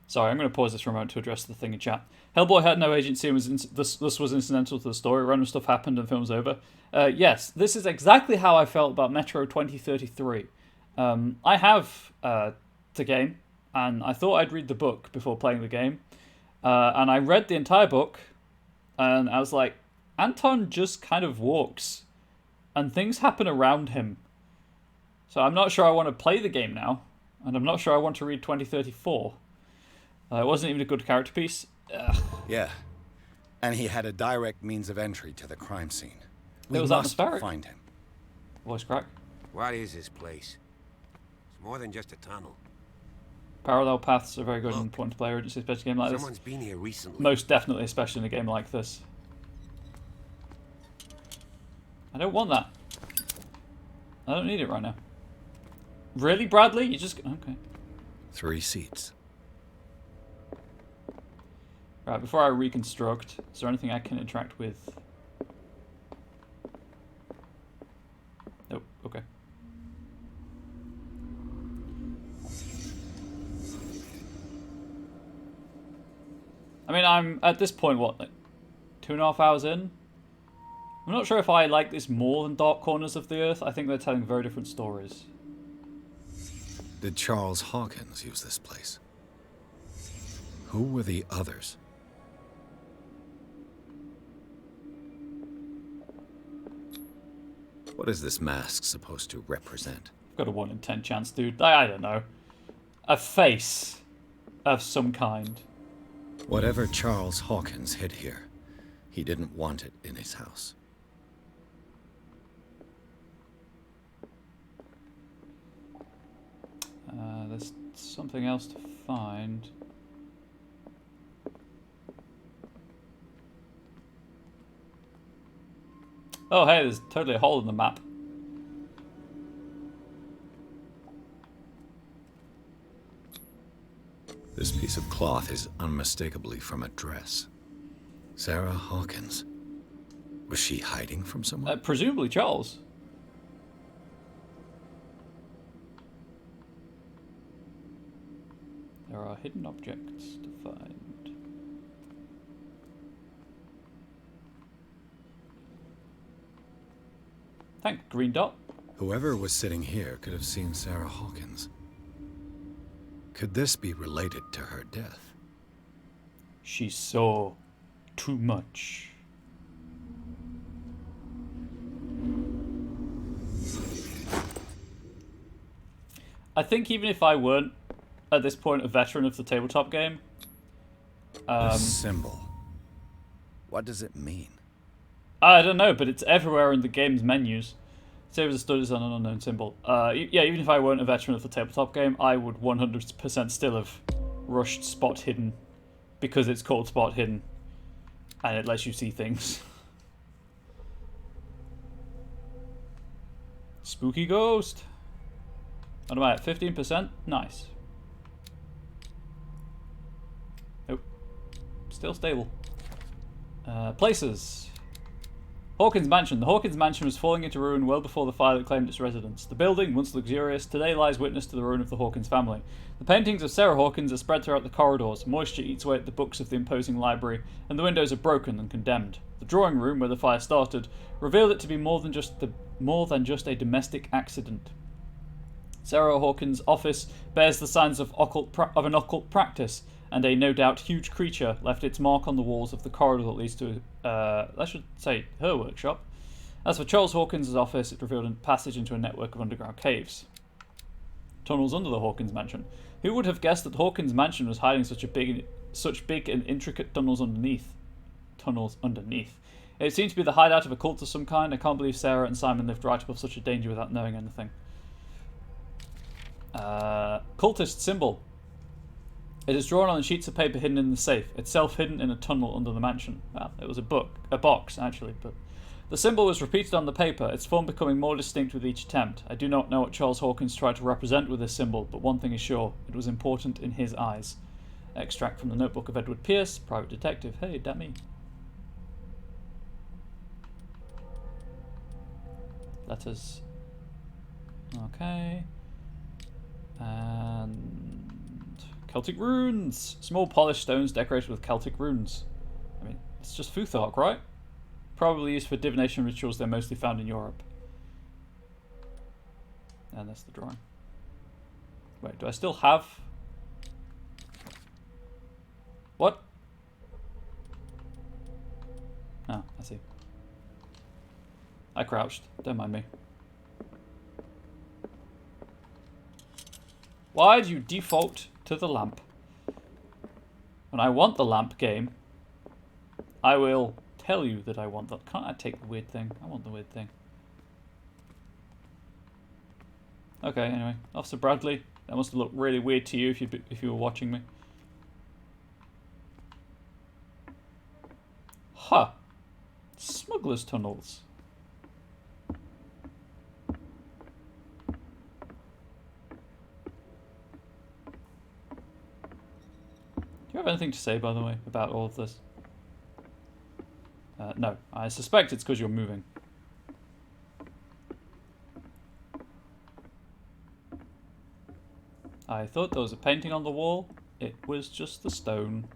Sorry, I'm going to pause this for a moment to address the thing in chat. Hellboy had no agency and this was incidental to the story. Random stuff happened and the film was over. Yes, this is exactly how I felt about Metro 2033. I have the game, and I thought I'd read the book before playing the game. And I read the entire book, and I was like, Anton just kind of walks, and things happen around him. So I'm not sure I want to play the game now, and I'm not sure I want to read 2034. It wasn't even a good character piece. Ugh. Yeah. And he had a direct means of entry to the crime scene. We It was must atmospheric. find him. Voice crack. What is this place? It's more than just a tunnel. Parallel paths are very good and Look. important to play agency, especially in a game like this. Someone's been here recently. Most definitely, especially in a game like this. I don't want that. I don't need it right now. Really, Bradley? You just... Okay. 3 seats. Right, before I reconstruct, is there anything I can interact with? Nope, okay. I mean, I'm at this point, what, like 2.5 hours in? I'm not sure if I like this more than Dark Corners of the Earth. I think they're telling very different stories. Did Charles Hawkins use this place? Who were the others? What is this mask supposed to represent? I've got a 1 in 10 chance, dude. I don't know. A face of some kind. Whatever Charles Hawkins hid here, he didn't want it in his house. There's something else to find. Oh, hey, there's totally a hole in the map. This piece of cloth is unmistakably from a dress. Sarah Hawkins. Was she hiding from someone? Presumably Charles. There are hidden objects to find. Thank Green Dot. Whoever was sitting here could have seen Sarah Hawkins. Could this be related to her death? She saw too much. I think even if I weren't, at this point, a veteran of the tabletop game... The symbol. What does it mean? I don't know, but it's everywhere in the game's menus. Save as a studies on an unknown symbol. Yeah, even if I weren't a veteran of the tabletop game, I would 100% still have rushed Spot Hidden. Because it's called Spot Hidden. And it lets you see things. Spooky ghost. What am I at? 15%? Nice. Nope. Still stable. Places. Hawkins Mansion. The Hawkins Mansion was falling into ruin well before the fire that claimed its residents. The building, once luxurious, today lies witness to the ruin of the Hawkins family. The paintings of Sarah Hawkins are spread throughout the corridors. Moisture eats away at the books of the imposing library, and the windows are broken and condemned. The drawing room, where the fire started, revealed it to be more than just a domestic accident. Sarah Hawkins' office bears the signs of an occult practice, and a no doubt huge creature left its mark on the walls of the corridor that leads to, I should say, her workshop. As for Charles Hawkins' office, it revealed a passage into a network of underground caves. Tunnels under the Hawkins Mansion. Who would have guessed that Hawkins Mansion was hiding such big and intricate tunnels underneath? It seemed to be the hideout of a cult of some kind. I can't believe Sarah and Simon lived right above such a danger without knowing anything. Cultist symbol. It is drawn on sheets of paper hidden in the safe, itself hidden in a tunnel under the mansion. Well, it was a box, actually, but... The symbol was repeated on the paper, its form becoming more distinct with each attempt. I do not know what Charles Hawkins tried to represent with this symbol, but one thing is sure, it was important in his eyes. Extract from the notebook of Edward Pierce, private detective. Hey, that me. Letters. Okay. And... Celtic runes! Small polished stones decorated with Celtic runes. I mean, it's just Futhark, right? Probably used for divination rituals, they're mostly found in Europe. And that's the drawing. Wait, do I still have... What? Oh, I see. I crouched. Don't mind me. Why do you default to the lamp? When I want the lamp game, I will tell you that I want that. Can't I take the weird thing? I want the weird thing. Okay, anyway. Officer Bradley. That must have looked really weird to you if you were watching me. Huh. Smuggler's tunnels. Do you have anything to say, by the way, about all of this? No. I suspect it's because you're moving. I thought there was a painting on the wall. It was just the stone.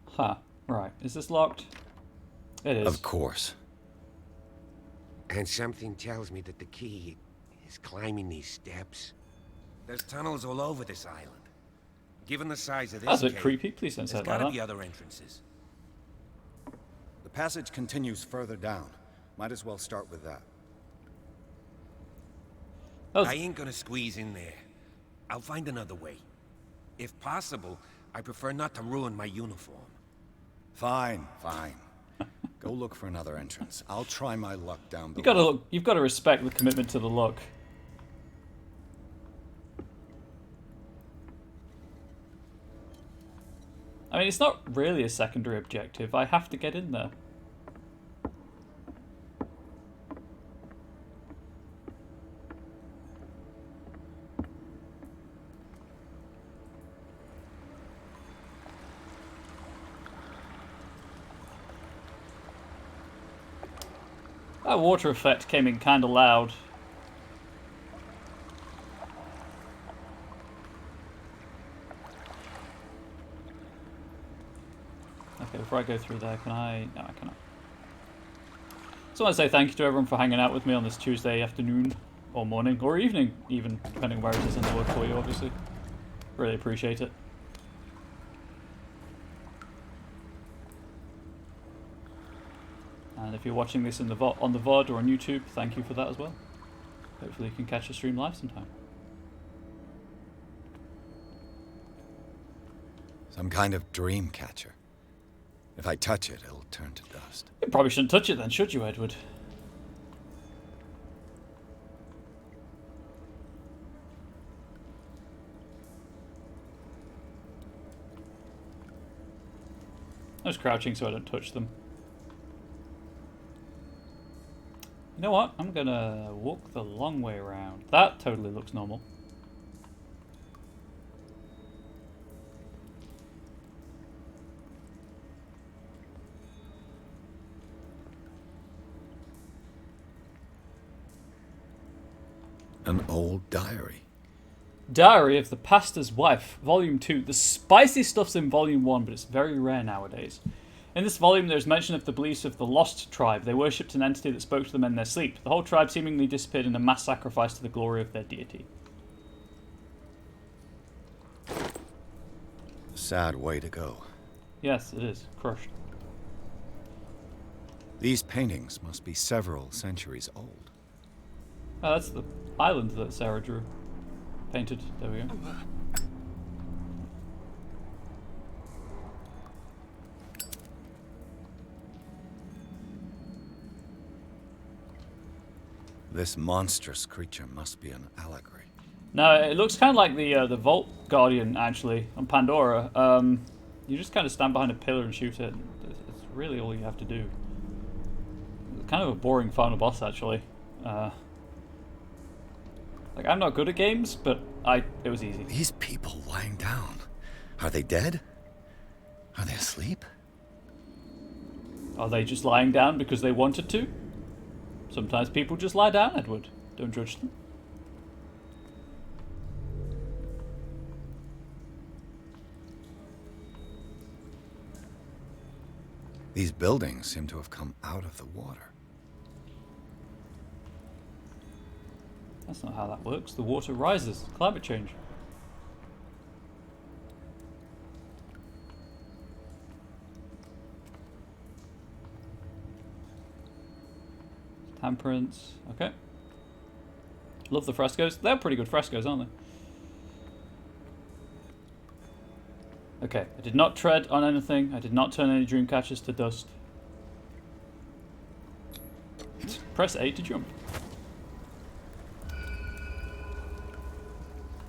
Huh. Right. Is this locked? It is. Of course. And something tells me that the key is climbing these steps. There's tunnels all over this island. Given the size of this That's a bit cave, creepy. Please don't say there's it like gotta that. be other entrances. The passage continues further down. Might as well start with that. I ain't gonna squeeze in there. I'll find another way. If possible, I prefer not to ruin my uniform. Fine, fine. Go look for another entrance. I'll try my luck down below. You've got to respect the commitment to the look. I mean, it's not really a secondary objective. I have to get in there. That water effect came in kind of loud. Okay, before I go through there, can I... No, I cannot. So I want to say thank you to everyone for hanging out with me on this Tuesday afternoon, or morning, or evening, even, depending where it is in the world for you, obviously. Really appreciate it. And if you're watching this in the on the VOD or on YouTube, thank you for that as well. Hopefully you can catch the stream live sometime. Some kind of dream catcher. If I touch it, it'll turn to dust. You probably shouldn't touch it then, should you, Edward? I was crouching so I don't touch them. You know what? I'm gonna walk the long way around. That totally looks normal. An old diary. Diary of the Pastor's Wife, Volume 2. The spicy stuff's in Volume 1, but it's very rare nowadays. In this volume, there's mention of the beliefs of the Lost Tribe. They worshipped an entity that spoke to them in their sleep. The whole tribe seemingly disappeared in a mass sacrifice to the glory of their deity. Sad way to go. Yes, it is. Crushed. These paintings must be several centuries old. Oh, that's the island that Sarah drew. Painted. There we go. This monstrous creature must be an allegory. No, it looks kind of like the Vault Guardian, actually, on Pandora. You just kind of stand behind a pillar and shoot it. It's really all you have to do. It's kind of a boring final boss, actually. Like, I'm not good at games, but it was easy. These people lying down. Are they dead? Are they asleep? Are they just lying down because they wanted to? Sometimes people just lie down, Edward. Don't judge them. These buildings seem to have come out of the water. That's not how that works. The water rises. Climate change. Temperance. Okay. Love the frescoes. They're pretty good frescoes, aren't they? Okay. I did not tread on anything. I did not turn any dream catchers to dust. Press A to jump. I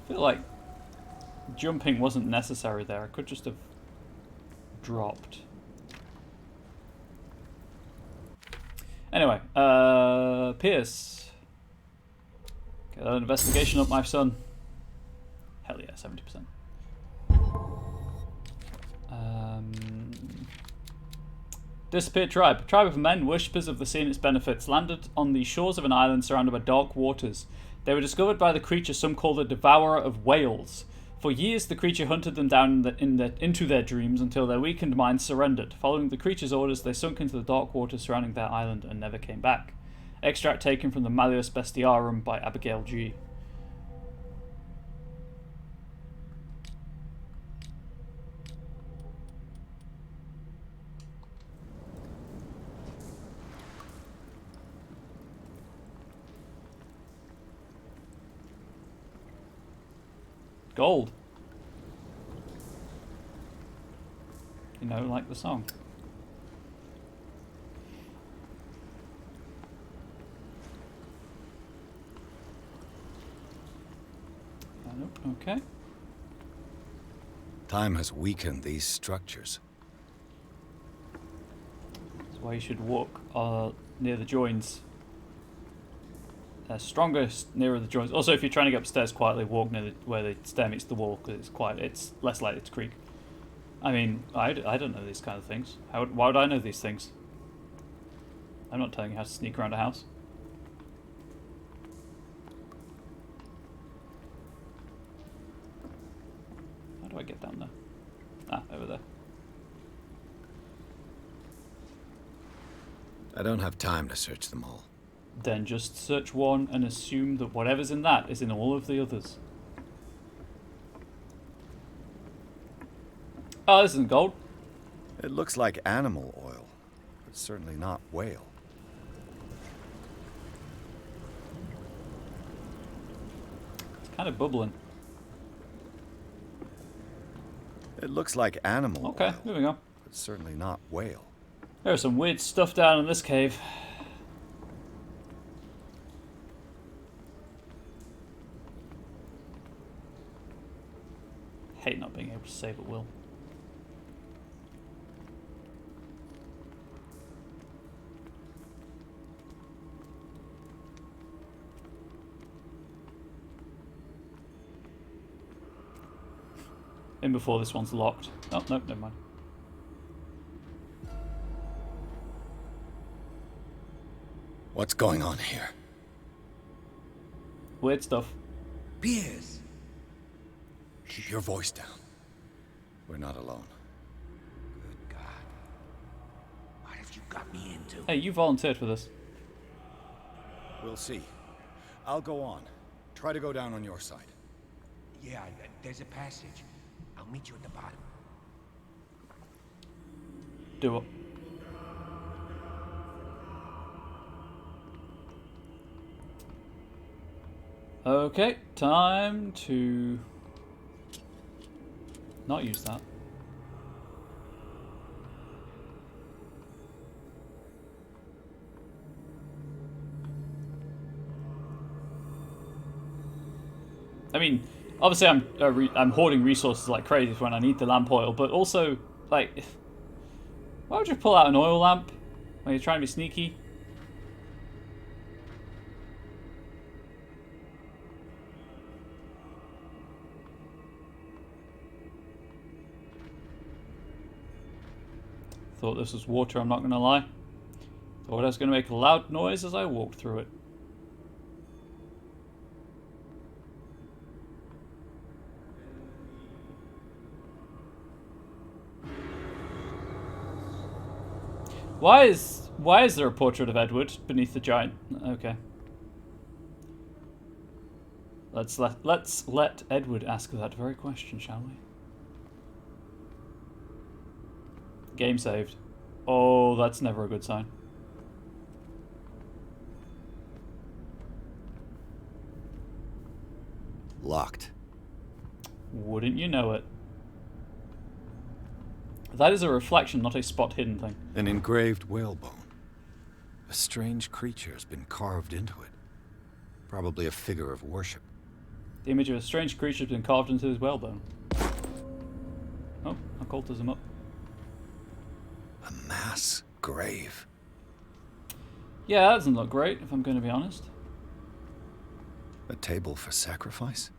feel like jumping wasn't necessary there. I could just have dropped. Anyway, Pierce. Get that investigation up, my son. Hell yeah, 70%. Disappeared tribe. A tribe of men, worshippers of the sea and its benefits, landed on the shores of an island surrounded by dark waters. They were discovered by the creature some call the Devourer of Whales. For years, the creature hunted them down into their dreams until their weakened minds surrendered. Following the creature's orders, they sunk into the dark waters surrounding their island and never came back. Extract taken from the Malleus Bestiarum by Abigail G. Gold. You know, like the song. Nope, okay. Time has weakened these structures. That's why you should walk near the joins. They're strongest nearer the joints. Also, if you're trying to get upstairs quietly, walk near where the stair meets the wall, because it's quiet. It's less likely to creak. I mean, I don't know these kind of things. Why would I know these things? I'm not telling you how to sneak around a house. How do I get down there? Ah, over there. I don't have time to search them all. Then just search one and assume that whatever's in that is in all of the others. Oh, this isn't gold. It looks like animal oil, but certainly not whale. It's kind of bubbling. It looks like animal Okay, oil, moving on. but certainly not whale. There's some weird stuff down in this cave. Hate not being able to save at will. In before this one's locked. Oh, no, never mind. What's going on here? Weird stuff. Pierce! Keep your voice down. We're not alone. Good God. What have you got me into? Hey, you volunteered for this. We'll see. I'll go on. Try to go down on your side. Yeah, there's a passage. I'll meet you at the bottom. Do it. Okay, time to not use that. I mean, obviously I'm hoarding resources like crazy when I need the lamp oil, but also, like, why would you pull out an oil lamp when you're trying to be sneaky? Thought this was water, I'm not going to lie. Thought I was going to make a loud noise as I walked through it. Why is there a portrait of Edward beneath the giant? Okay. Let's let Edward ask that very question, shall we? Game saved. Oh, that's never a good sign. Locked. Wouldn't you know it? That is a reflection, not a spot hidden thing. An engraved whalebone. A strange creature has been carved into it. Probably a figure of worship. The image of a strange creature has been carved into his whalebone. Oh, occultism up. A mass grave. Yeah, that doesn't look great, if I'm going to be honest. A table for sacrifice?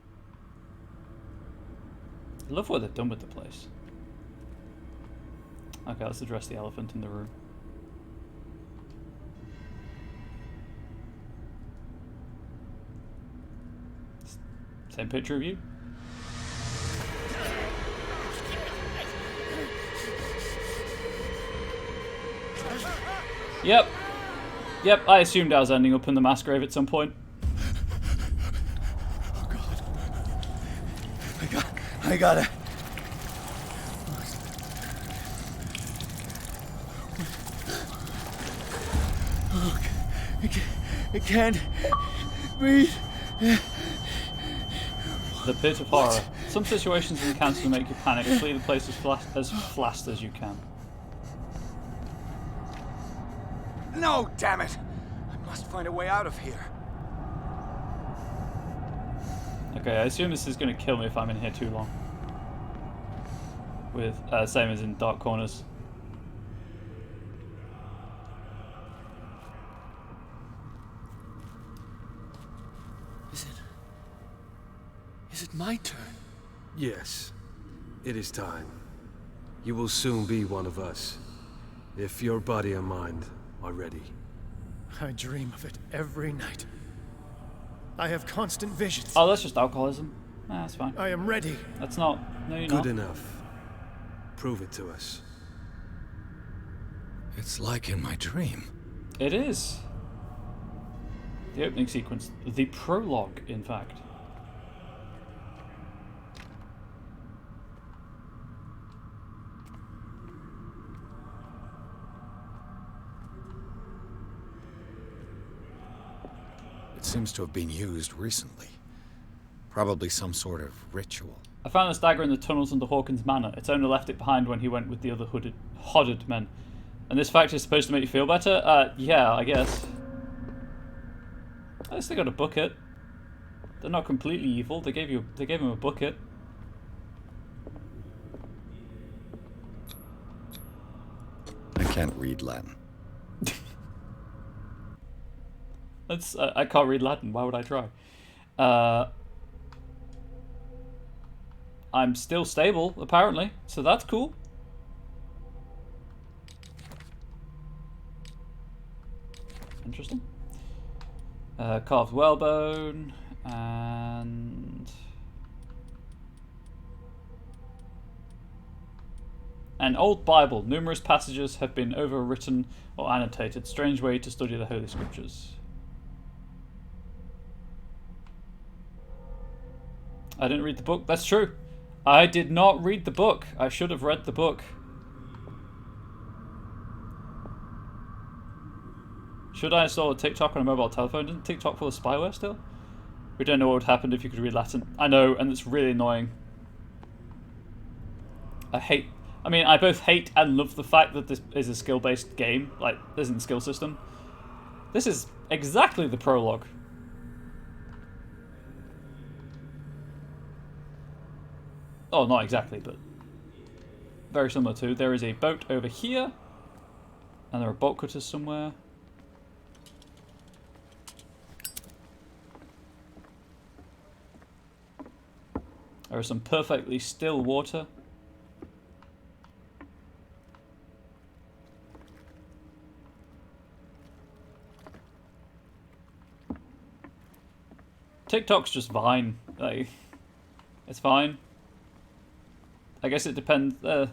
I love what they've done with the place. Okay, let's address the elephant in the room. Same picture of you? Yep. Yep, I assumed I was ending up in the mass grave at some point. Oh God. I got it. Oh, I can't breathe. The pit of horror. Some situations and encounters will make you panic. Flee the place as fast as you can. No, damn it! I must find a way out of here. Okay, I assume this is going to kill me if I'm in here too long. With same as in Dark Corners. Is it my turn? Yes, it is time. You will soon be one of us, if your body and mind are ready. I dream of it every night. I have constant visions. Oh, that's just alcoholism. Nah, that's fine. I am ready. That's not. No, you're not. Good enough. Prove it to us. It's like in my dream. It is. The opening sequence. The prologue, in fact. It seems to have been used recently. Probably some sort of ritual. I found this dagger in the tunnels under Hawkins Manor. Its owner left it behind when he went with the other hooded men. And this fact is supposed to make you feel better? Yeah, I guess. At least they got a bucket. They're not completely evil. They gave him a bucket. I can't read Latin. I can't read Latin. Why would I try? I'm still stable, apparently, so that's cool. Interesting. Carved whalebone and an old Bible. Numerous passages have been overwritten or annotated. Strange way to study the Holy Scriptures. I didn't read the book. That's true. I did not read the book. I should have read the book. Should I install a TikTok on a mobile telephone? Isn't TikTok full of spyware still? We don't know what would happen if you could read Latin. I know, and it's really annoying. I both hate and love the fact that this is a skill-based game. Like, this isn't a skill system. This is exactly the prologue. Oh, not exactly, but very similar to. There is a boat over here, and there are bolt cutters somewhere. There is some perfectly still water. TikTok's just fine. Like, it's fine. I guess it depends. I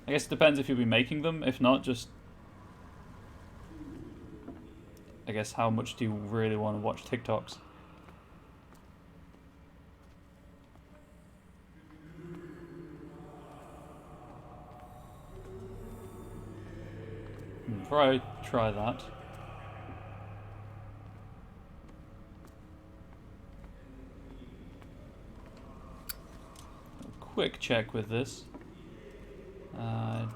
guess it depends if you'll be making them. If not, just I guess how much do you really want to watch TikToks? Before I try that. Quick check with this.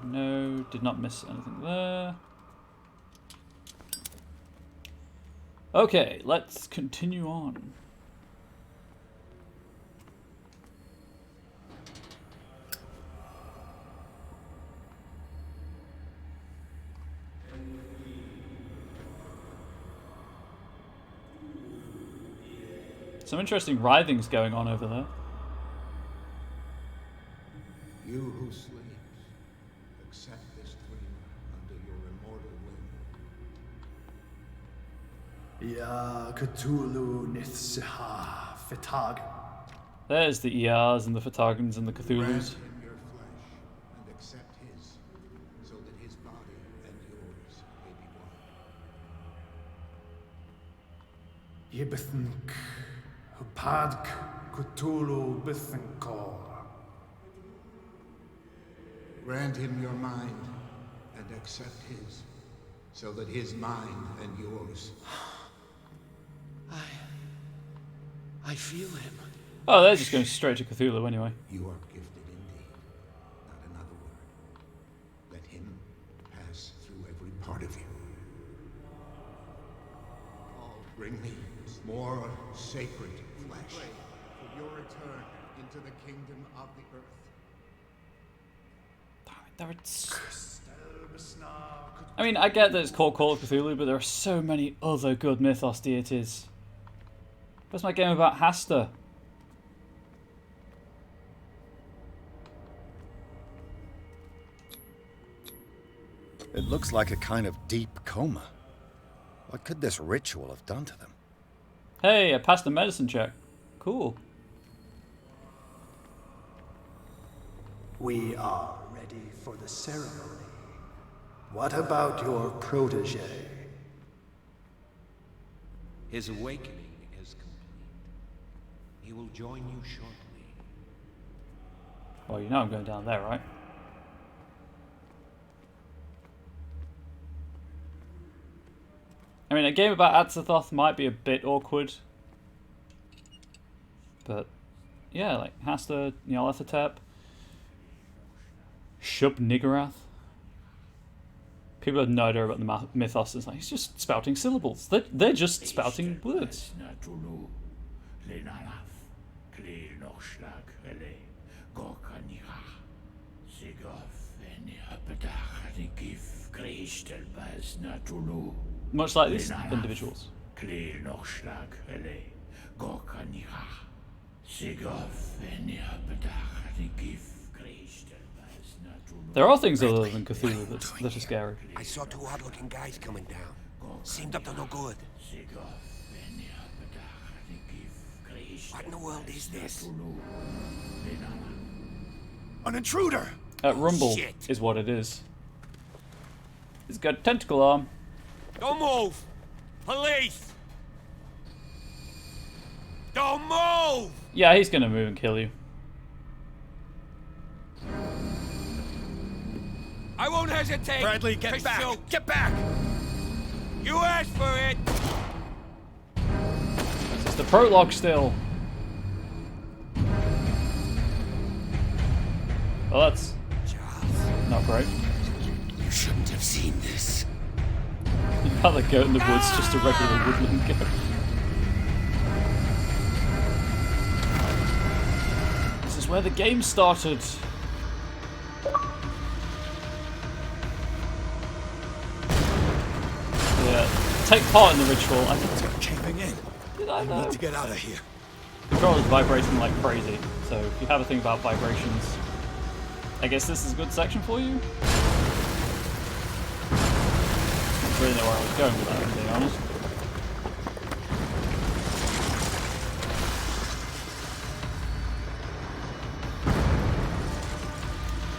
No, did not miss anything there. Okay, let's continue on. Some interesting writhings going on over there. You who sleeps, accept this dreamer under your immortal wing. Ya Cthulhu Nithsiha Fitag. There's the ERs and the Fatagans and the Grant Cthulhus. him your flesh and accept his, so that his body and yours may be one. Yibithink Hupadk Cthulhu Bithinkor. Grant him your mind and accept his, so that his mind and yours. I feel him. Oh, they're just going straight to Cthulhu anyway. You are gifted indeed. Not another word. Let him pass through every part of you. Bring me more sacred flesh. Pray for your return into the kingdom of the earth. I mean, I get that it's called Call of Cthulhu, but there are so many other good mythos deities. Where's my game about Hasta? It looks like a kind of deep coma. What could this ritual have done to them? Hey, I passed the medicine check. Cool. We are ready for the ceremony. What about your protege? His awakening is complete. He will join you shortly. Well, you know I'm going down there, right? I mean, a game about Azathoth might be a bit awkward. But, yeah, like Hasta, Nyarlathotep, Shub-Niggurath. People have no idea about the mythos. It's like, he's just spouting syllables. They're just spouting words. Much like these individuals. There are things other than Cthulhu that are scary. I saw two odd-looking guys coming down. Seemed up to no good. What in the world is this? An intruder! Rumble Shit. is what it is. It's got a tentacle arm. Don't move! Police! Don't move! Yeah, he's gonna move and kill you. I won't hesitate. Bradley, get to back! shoot. Get back! You asked for it. It's the prologue still. Well, that's Charles, not great. you shouldn't have seen this. How the goat in the woods, just a regular woodland goat. This is where the game started. Yeah, take part in the ritual. I think They're caving in. did I know? Need to get out of here. The controller's vibrating like crazy, so if you have a thing about vibrations, I guess this is a good section for you. I don't really know where I was going with that, to be honest.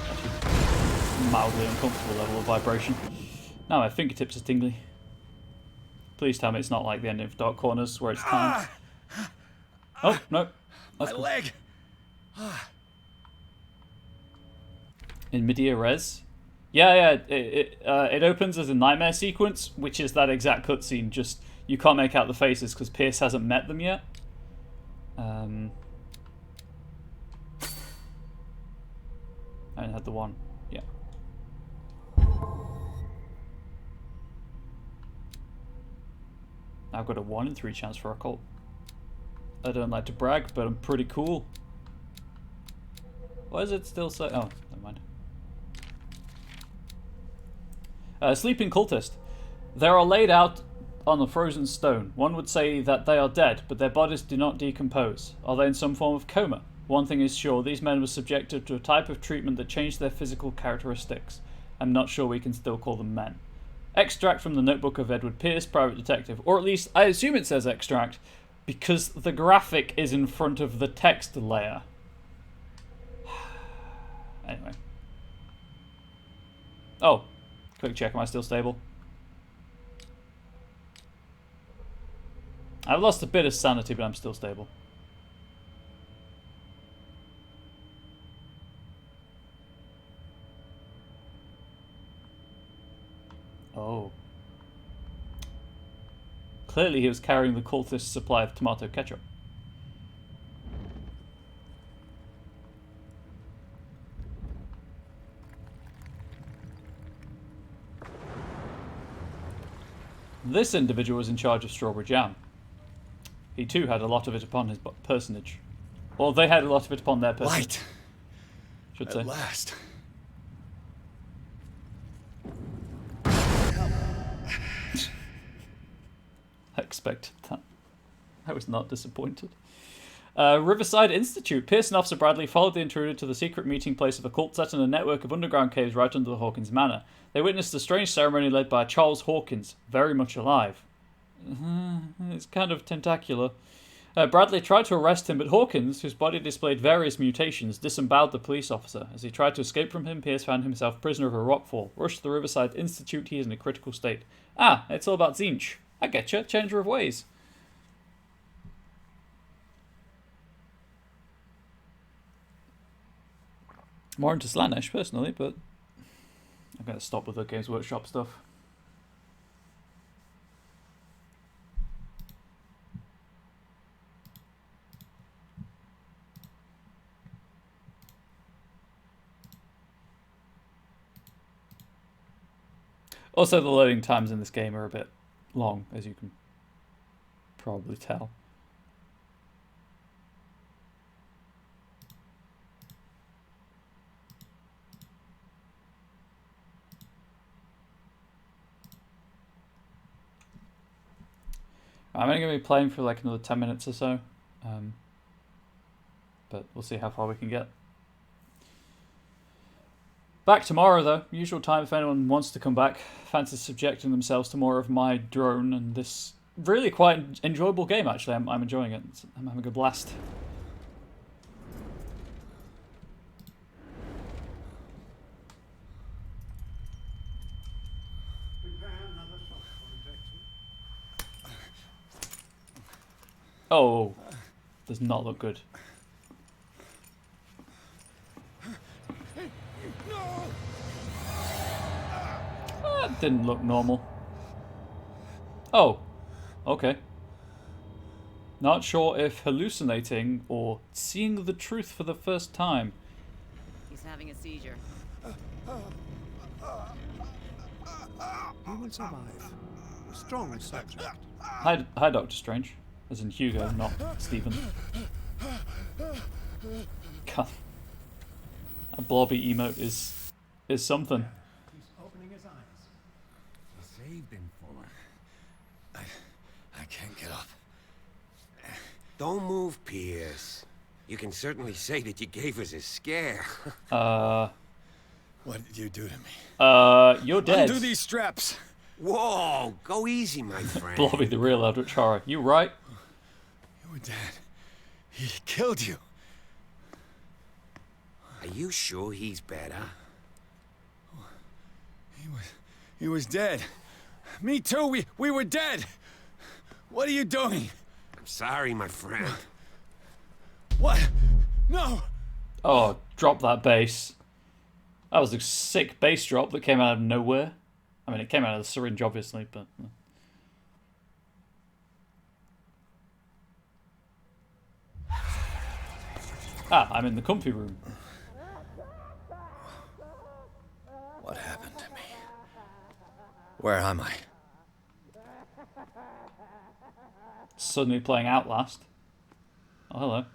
Actually, mildly uncomfortable level of vibration. Now my fingertips are tingly. Please tell me it's not like the end of Dark Corners where it's timed. Oh, no. That's My cool. leg. In media res. Yeah, it opens as a nightmare sequence, which is that exact cutscene, just you can't make out the faces because Pierce hasn't met them yet. I only had the one. Yeah. I've got a 1 in 3 chance for occult. I don't like to brag, but I'm pretty cool. Why is it still so... Oh, never mind. Sleeping cultist. They are laid out on a frozen stone. One would say that they are dead, but their bodies do not decompose. Are they in some form of coma? One thing is sure, these men were subjected to a type of treatment that changed their physical characteristics. I'm not sure we can still call them men. Extract from the notebook of Edward Pierce, private detective. Or at least, I assume it says extract, because the graphic is in front of the text layer. Anyway. Oh. Quick check, am I still stable? I've lost a bit of sanity, but I'm still stable. Oh. Clearly he was carrying the cultist's supply of tomato ketchup. This individual was in charge of strawberry jam. He too had a lot of it upon his personage. Or they had a lot of it upon their personage. Light. Should say. At last. I expected that. I was not disappointed. Riverside Institute. Pierce and Officer Bradley followed the intruder to the secret meeting place of a cult set in a network of underground caves right under the Hawkins Manor. They witnessed a strange ceremony led by Charles Hawkins, very much alive. It's kind of tentacular. Bradley tried to arrest him, but Hawkins, whose body displayed various mutations, disemboweled the police officer. As he tried to escape from him, Pierce found himself prisoner of a rockfall. Rushed to the Riverside Institute, he is in a critical state. Ah, it's all about Zinch. I getcha, changer of ways. More into Slanesh, personally, but I'm going to stop with the Games Workshop stuff. Also, the loading times in this game are a bit long, as you can probably tell. I'm only going to be playing for like another 10 minutes or so, but we'll see how far we can get. Back tomorrow though, usual time if anyone wants to come back, fancies subjecting themselves to more of my drone and this really quite enjoyable game actually. I'm enjoying it, I'm having a blast. Oh, does not look good. That didn't look normal. Oh, okay. Not sure if hallucinating or seeing the truth for the first time. He's having a seizure. He will survive. A strong subject. Hi, Dr. Strange. As in Hugo, not Stephen. God. A blobby emote is something. He's opening his eyes. You saved him, Fuller. I can't get up. Don't move, Pierce. You can certainly say that you gave us a scare. What did you do to me? You're dead. Undo these straps. Whoa, go easy, my friend. Blobby, the real Eldritch Horror. You right? You were dead. He killed you. Are you sure he's better? He was dead. Me too. We were dead. What are you doing? I'm sorry, my friend. What? No. Oh, drop that bass. That was a sick bass drop that came out of nowhere. I mean, it came out of the syringe, obviously, but... Ah, I'm in the comfy room. What happened to me? Where am I? Suddenly playing Outlast. Oh, hello.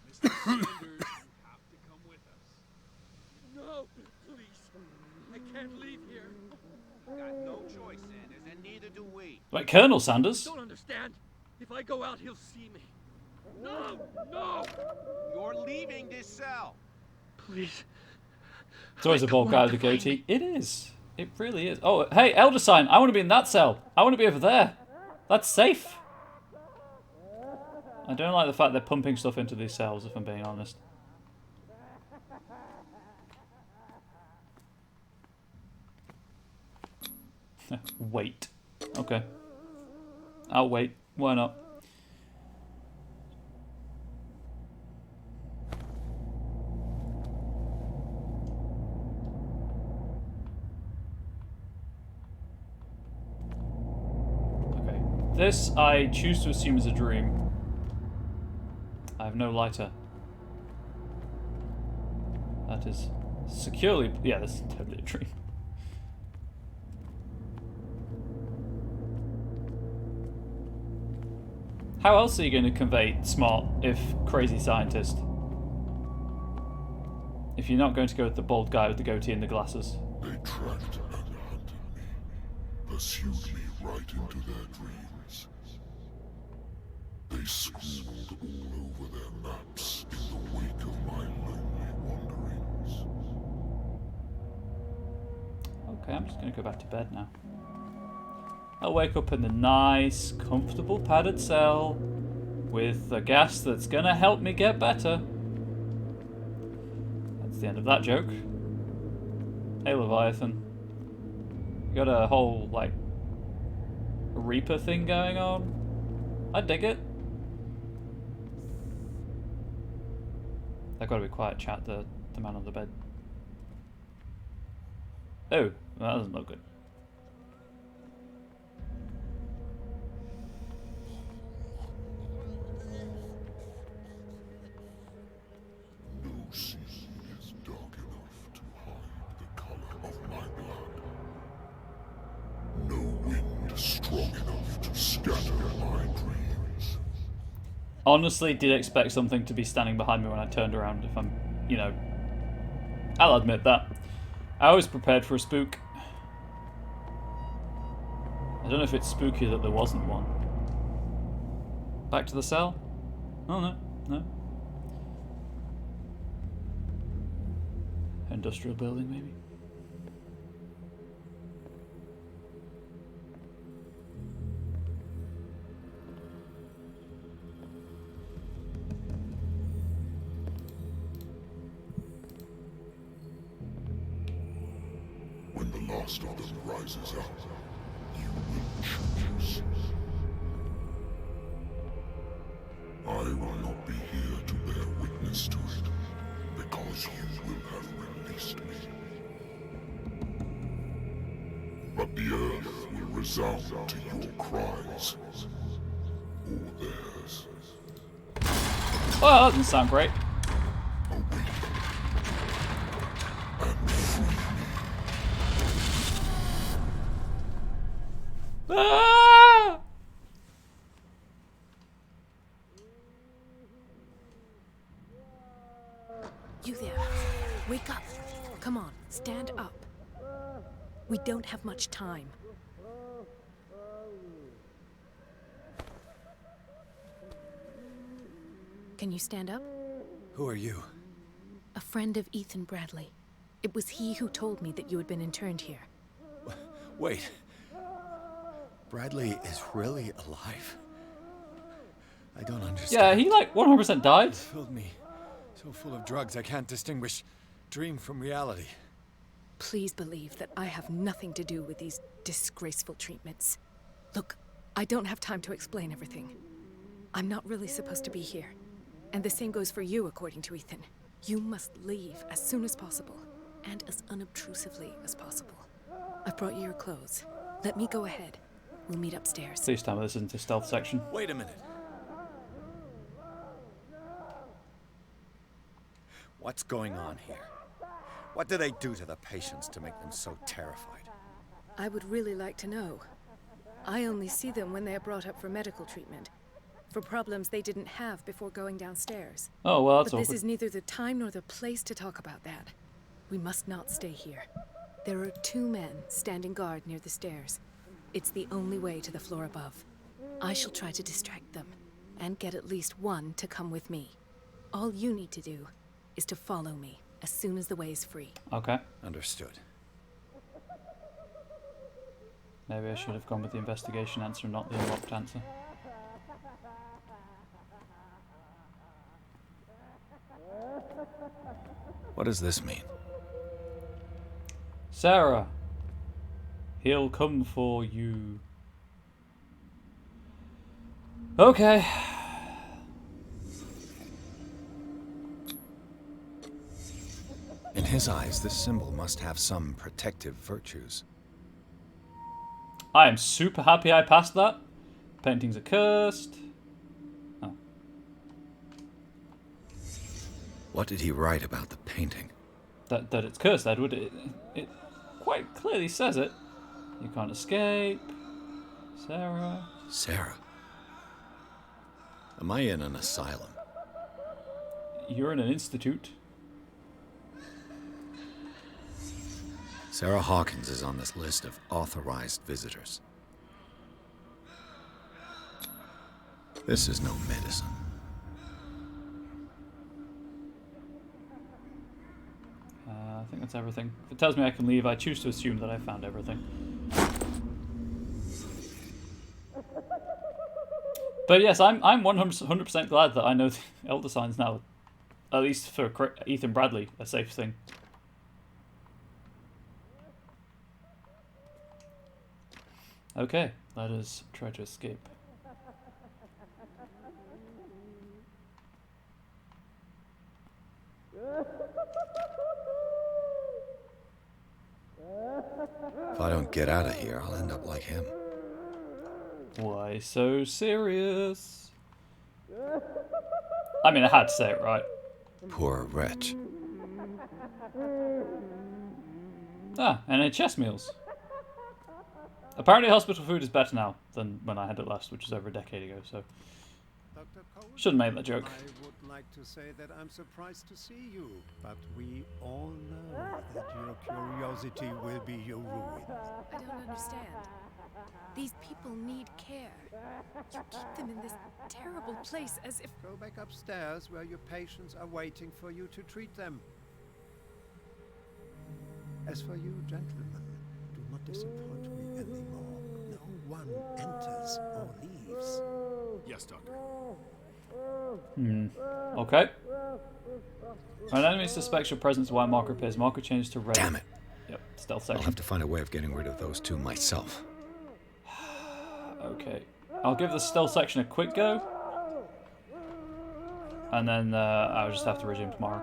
Mr. Sanders, you have to come with us. No, please. I can't leave here. Got no choice, Sanders, and neither do we. Wait, Colonel Sanders? Don't understand. If I go out, he'll see me. No! No! You're leaving this cell. Please. It's always a bald guy with a goatee. It is. It really is. Oh, hey, Elder Sign. I want to be in that cell. I want to be over there. That's safe. I don't like the fact they're pumping stuff into these cells, if I'm being honest. Wait. Okay. I'll wait. Why not? Okay. This I choose to assume is a dream. I have no lighter. That is securely... Yeah, this is totally a dream. How else are you going to convey smart if crazy scientist? If you're not going to go with the bald guy with the goatee and the glasses. They tracked and hunted me, pursued me right into their dreams. They scrawled all over their maps in the wake of my lonely wanderings. Okay, I'm just going to go back to bed now. I'll wake up in the nice, comfortable padded cell with a gas that's going to help me get better. That's the end of that joke. Hey, Leviathan. You got a whole, like, Reaper thing going on? I dig it. I've got to be quiet, chat, the man on the bed. Oh, that doesn't look good. No sea is dark enough to hide the color of my blood. No wind strong enough to scatter my dreams. Honestly, did expect something to be standing behind me when I turned around, if I'm, you know... I'll admit that. I was prepared for a spook. I don't know if it's spooky that there wasn't one. Back to the cell? Oh, no. No. Industrial building, maybe? When the last of them rises up, you will choose. I will not be here to bear witness to it, because you will have released me. But the earth will resound to your cries, or theirs. Well, that doesn't sound great. Awake and free me. Ah! You there. Wake up. Come on, stand up. We don't have much time. Can you stand up? Who are you? A friend of Ethan Bradley. It was he who told me that you had been interned here. Wait. Bradley is really alive? I don't understand. Yeah, he like 100% died. It's filled me so full of drugs I can't distinguish dream from reality. Please believe that I have nothing to do with these disgraceful treatments. Look, I don't have time to explain everything. I'm not really supposed to be here. And the same goes for you, according to Ethan. You must leave as soon as possible, and as unobtrusively as possible. I've brought you your clothes. Let me go ahead. We'll meet upstairs. Please tell me this isn't the stealth section. Wait a minute. What's going on here? What do they do to the patients to make them so terrified? I would really like to know. I only see them when they are brought up for medical treatment, for problems they didn't have before going downstairs. Oh, well, that's But this awkward. is neither the time nor the place to talk about that. We must not stay here. There are 2 men standing guard near the stairs. It's the only way to the floor above. I shall try to distract them, and get at least one to come with me. All you need to do is to follow me as soon as the way is free. Okay. Understood. Maybe I should have gone with the investigation answer, not the unlocked answer. What does this mean? Sarah, he'll come for you. Okay. In his eyes, this symbol must have some protective virtues. I am super happy I passed that. Paintings are cursed. Oh. What did he write about the painting? That it's cursed, Edward. It quite clearly says it. You can't escape. Sarah. Sarah? Am I in an asylum? You're in an institute. Sarah Hawkins is on this list of authorized visitors. This is no medicine. I think that's everything. If it tells me I can leave, I choose to assume that I found everything. But yes, I'm 100% glad that I know the Elder Sign's now, at least for Ethan Bradley, a safe thing. Okay, let us try to escape. If I don't get out of here, I'll end up like him. Why so serious? I mean, I had to say it right. Poor wretch. Ah, NHS meals. Apparently hospital food is better now than when I had it last, which was over a decade ago, so... Dr. Cole, Shouldn't make that joke. I would like to say that I'm surprised to see you, but we all know that your curiosity will be your ruin. I don't understand. These people need care. You keep them in this terrible place as if... Go back upstairs where your patients are waiting for you to treat them. As for you, gentlemen, do not disappoint me anymore. No one enters or leaves. Yes, Doctor. Okay. When an enemy suspects your presence, white marker appears. Marker changes to red. Damn it. Yep, stealth I'll section. have to find a way of getting rid of those 2 myself. Okay. I'll give the stealth section a quick go. And then I'll just have to resume tomorrow.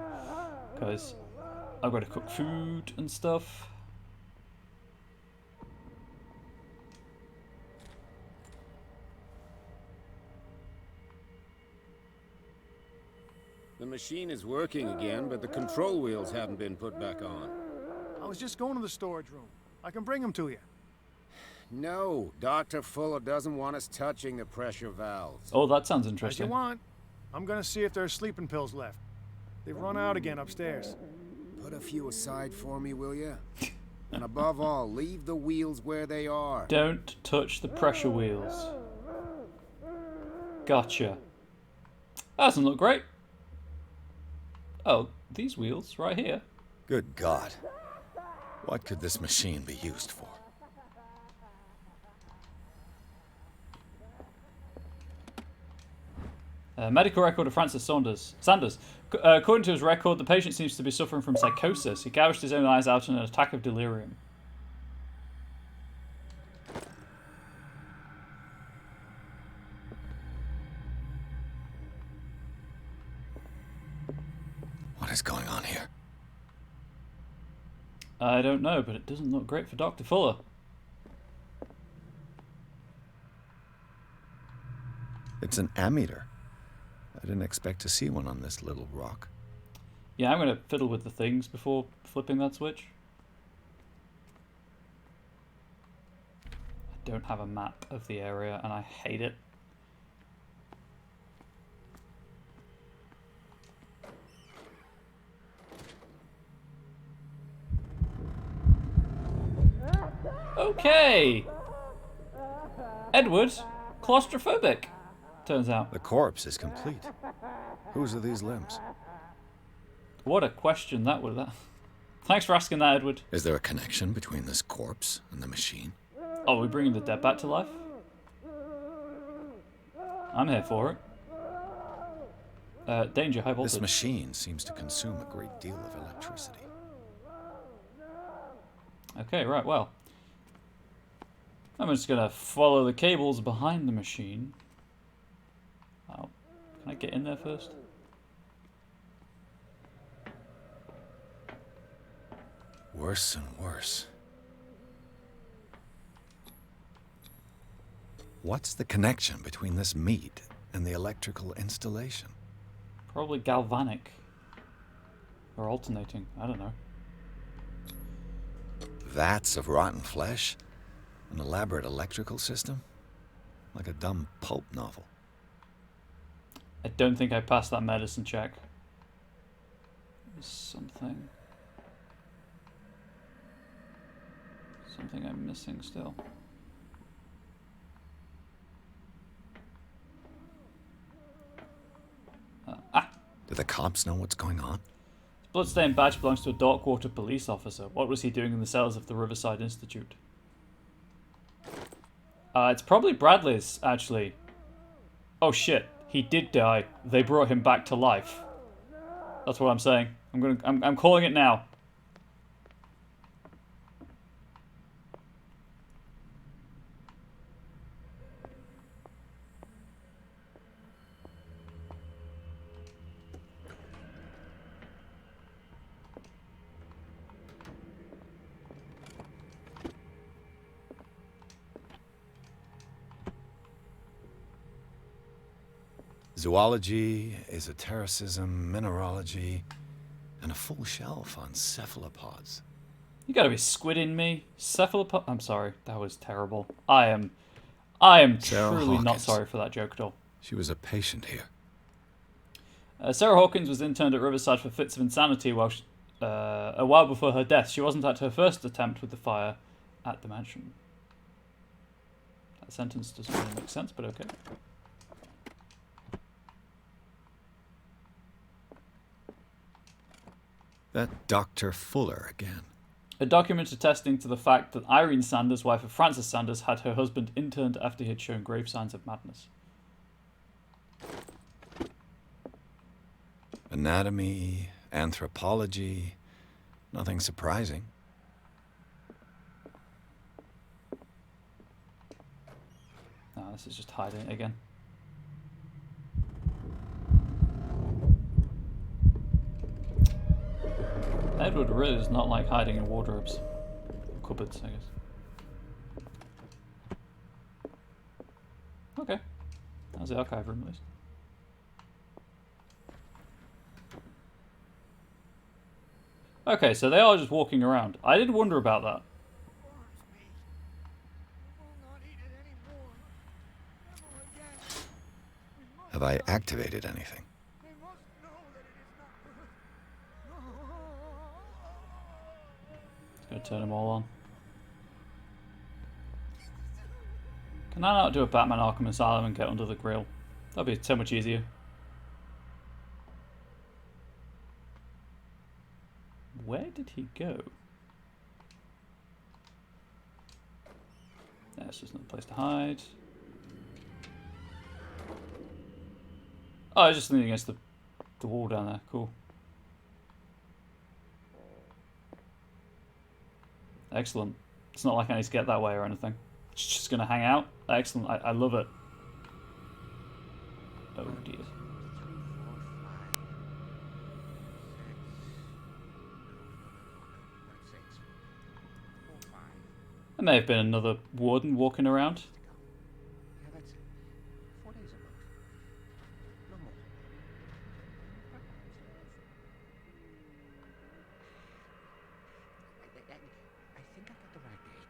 Because I've got to cook food and stuff. The machine is working again, but the control wheels haven't been put back on. I was just going to the storage room. I can bring them to you. No, Dr. Fuller doesn't want us touching the pressure valves. Oh, that sounds As you interesting. want. I'm gonna see if there's sleeping pills left. They've run out again upstairs. Put a few aside for me, will you? And above all, leave the wheels where they are. Don't touch the pressure wheels. Gotcha. That doesn't look great. Oh, these wheels right here. Good God. What could this machine be used for? Medical record of Francis Sanders. According to his record, the patient seems to be suffering from psychosis. He gouged his own eyes out in an attack of delirium. What is going on here? I don't know, but it doesn't look great for Dr. Fuller. It's an ammeter. I didn't expect to see one on this little rock. Yeah, I'm going to fiddle with the things before flipping that switch. I don't have a map of the area, and I hate it. Okay! Edward, claustrophobic, turns out. The corpse is complete. Whose are these limbs? What a question that would have. Thanks for asking that, Edward. Is there a connection between this corpse and the machine? Oh, we're bringing the dead back to life? I'm here for it. Danger, high voltage. This machine seems to consume a great deal of electricity. Okay, right, well. I'm just going to follow the cables behind the machine. Oh, can I get in there first? Worse and worse. What's the connection between this meat and the electrical installation? Probably galvanic. Or alternating, I don't know. Vats of rotten flesh? An elaborate electrical system? Like a dumb pulp novel. I don't think I passed that medicine check. There's something I'm missing still. Do the cops know what's going on? His bloodstained badge belongs to a Darkwater police officer. What was he doing in the cells of the Riverside Institute? It's probably Bradley's, actually. Oh shit, he did die. They brought him back to life. That's what I'm saying. I'm calling it now. Zoology, esotericism, mineralogy, and a full shelf on cephalopods. You gotta be squidding me. Cephalopod. I'm sorry, that was terrible. I am truly not sorry for that joke at all. She was a patient here. Sarah Hawkins was interned at Riverside for fits of insanity a while before her death. She wasn't at her first attempt with the fire at the mansion. That sentence doesn't really make sense, but okay. That Dr. Fuller again. A document attesting to the fact that Irene Sanders, wife of Francis Sanders, had her husband interned after he had shown grave signs of madness. Anatomy, anthropology, nothing surprising. No, this is just hiding it again. Edward really does not like hiding in wardrobes. Or cupboards, I guess. Okay. That was the archive room, at least. Okay, so they are just walking around. I did wonder about that. Have I activated anything? Gonna turn them all on. Can I not do a Batman Arkham Asylum and get under the grill? That'd be so much easier. Where did he go? That's just another place to hide. Oh, I was just leaning against the wall down there. Cool. Excellent. It's not like I need to get that way or anything. It's just going to hang out. Excellent. I love it. Oh dear. There may have been another warden walking around. Yeah, that's it. 4 days a month. No more. I think I got the right date.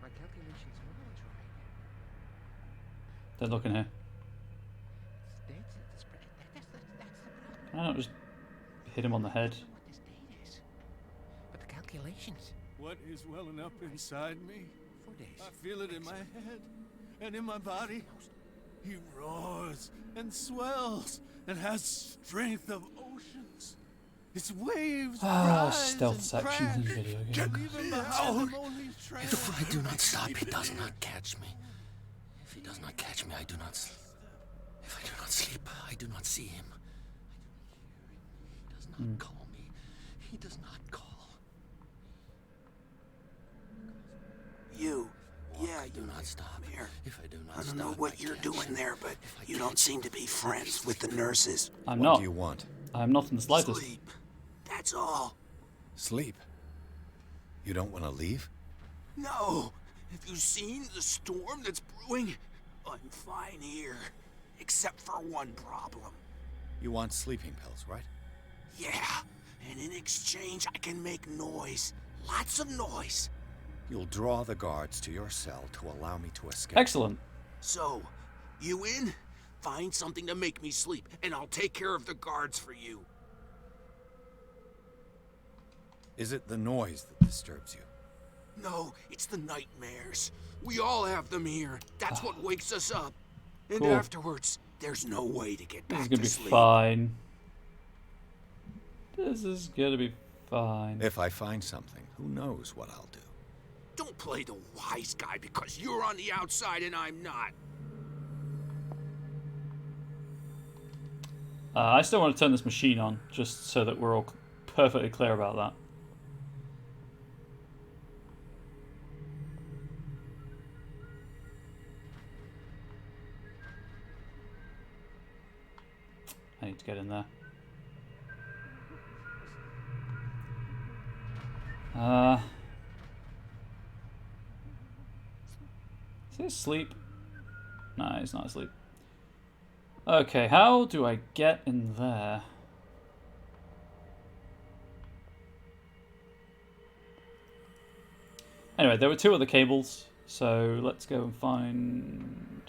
My calculations are always right. They're looking here. That's the problem. Can I not just hit him on the head? What this date is. But the calculations. What is welling up inside me? 4 days. I feel it in my head and in my body. He roars and swells and has strength of oceans. Its waves rise stealth and sections in crash. video games. If I do not stop, he does not catch me. If he does not catch me, I do not sleep. If I do not sleep, I do not see him. I do not hear him. He does not call me. He does not call. You. Yeah, I do not stop. Here. If I do not I don't stop, know what I you're can't doing sleep. there, but you don't seem to be friends with the nurses. I'm What not. do you want? I'm not in the slightest. Sleep. That's all. Sleep. You don't want to leave? No. Have you seen the storm that's brewing? I'm fine here. Except for one problem. You want sleeping pills, right? Yeah. And in exchange, I can make noise. Lots of noise. You'll draw the guards to your cell to allow me to escape. Excellent. So, you in? Find something to make me sleep, and I'll take care of the guards for you. Is it the noise that disturbs you? No, it's the nightmares. We all have them here. That's what wakes us up. And Cool. afterwards, there's no way to get This is back gonna to be sleep. fine. This is gonna be fine. If I find something, who knows what I'll do? Don't play the wise guy because you're on the outside and I'm not. I still want to turn this machine on, just so that we're all perfectly clear about that. I need to get in there. Is he asleep? No, he's not asleep. Okay, how do I get in there? Anyway, there were two other cables, so let's go and find...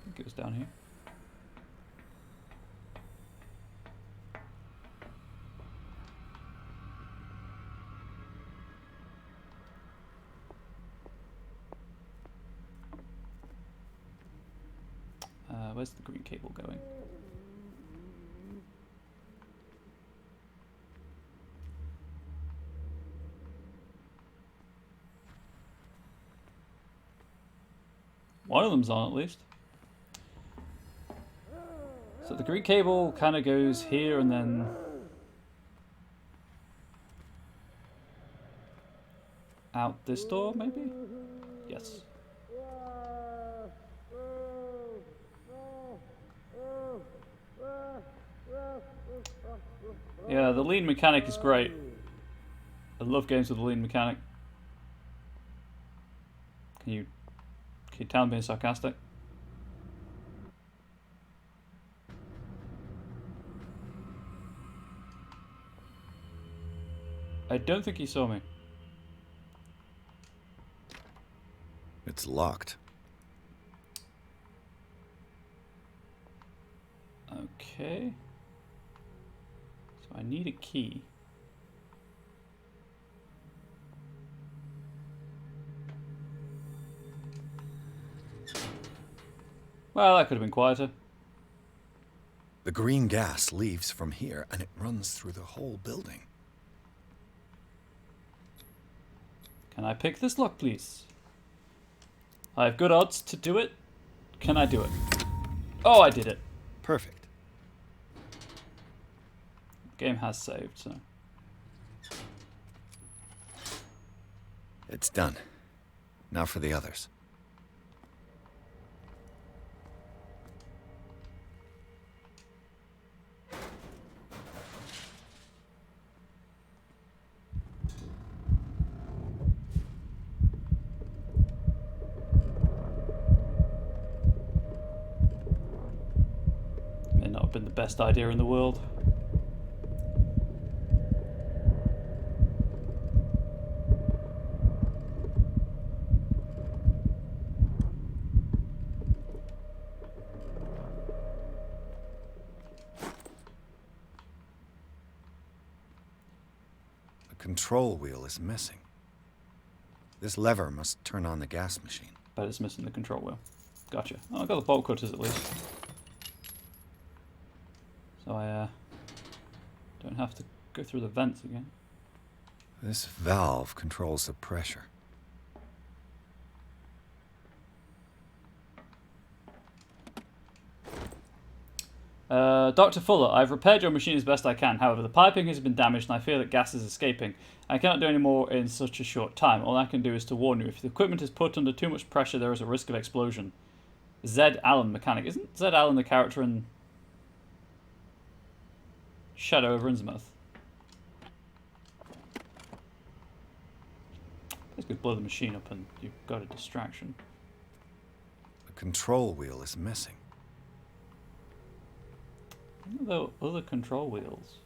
I think it was down here. Where's the green cable going? One of them's on at least. So the green cable kind of goes here and then out this door, maybe? Yes. Yeah, the lean mechanic is great. I love games with the lean mechanic. Can you tell I'm being sarcastic? I don't think he saw me. It's locked. Okay. So I need a key. Well, that could have been quieter. The green gas leaves from here, and it runs through the whole building. Can I pick this lock, please? I have good odds to do it. Can I do it? Oh, I did it. Perfect. The game has saved, so... It's done. Now for the others. May not have been the best idea in the world. The control wheel is missing. This lever must turn on the gas machine. But it's missing the control wheel. Gotcha. Oh, I got the bolt cutters at least. So I don't have to go through the vents again. This valve controls the pressure. Dr. Fuller, I've repaired your machine as best I can. However, the piping has been damaged and I fear that gas is escaping. I cannot do any more in such a short time. All I can do is to warn you. If the equipment is put under too much pressure, there is a risk of explosion. Zed Allen, mechanic. Isn't Zed Allen the character in Shadow of Innsmouth? Let's go blow the machine up and you've got a distraction. The control wheel is missing. What are the other control wheels?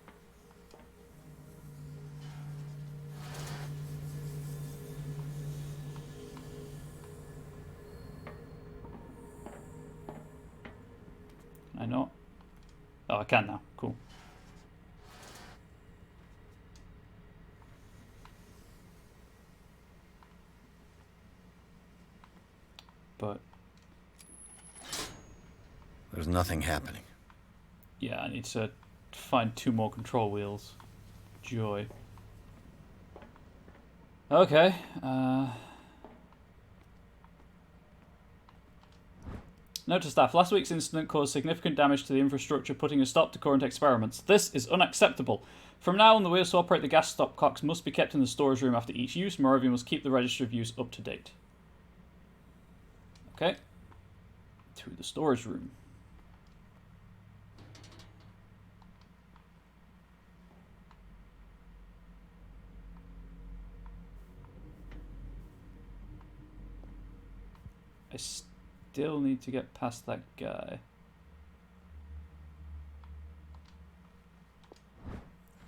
Can I not? Oh, I can now. Cool. But there's nothing happening. Yeah, I need to find 2 more control wheels. Joy. Okay. Note to staff, last week's incident caused significant damage to the infrastructure, putting a stop to current experiments. This is unacceptable. From now on, the wheels to operate the gas stopcocks must be kept in the storage room after each use. Moreover, you must keep the register of use up to date. Okay. To the storage room. I still need to get past that guy.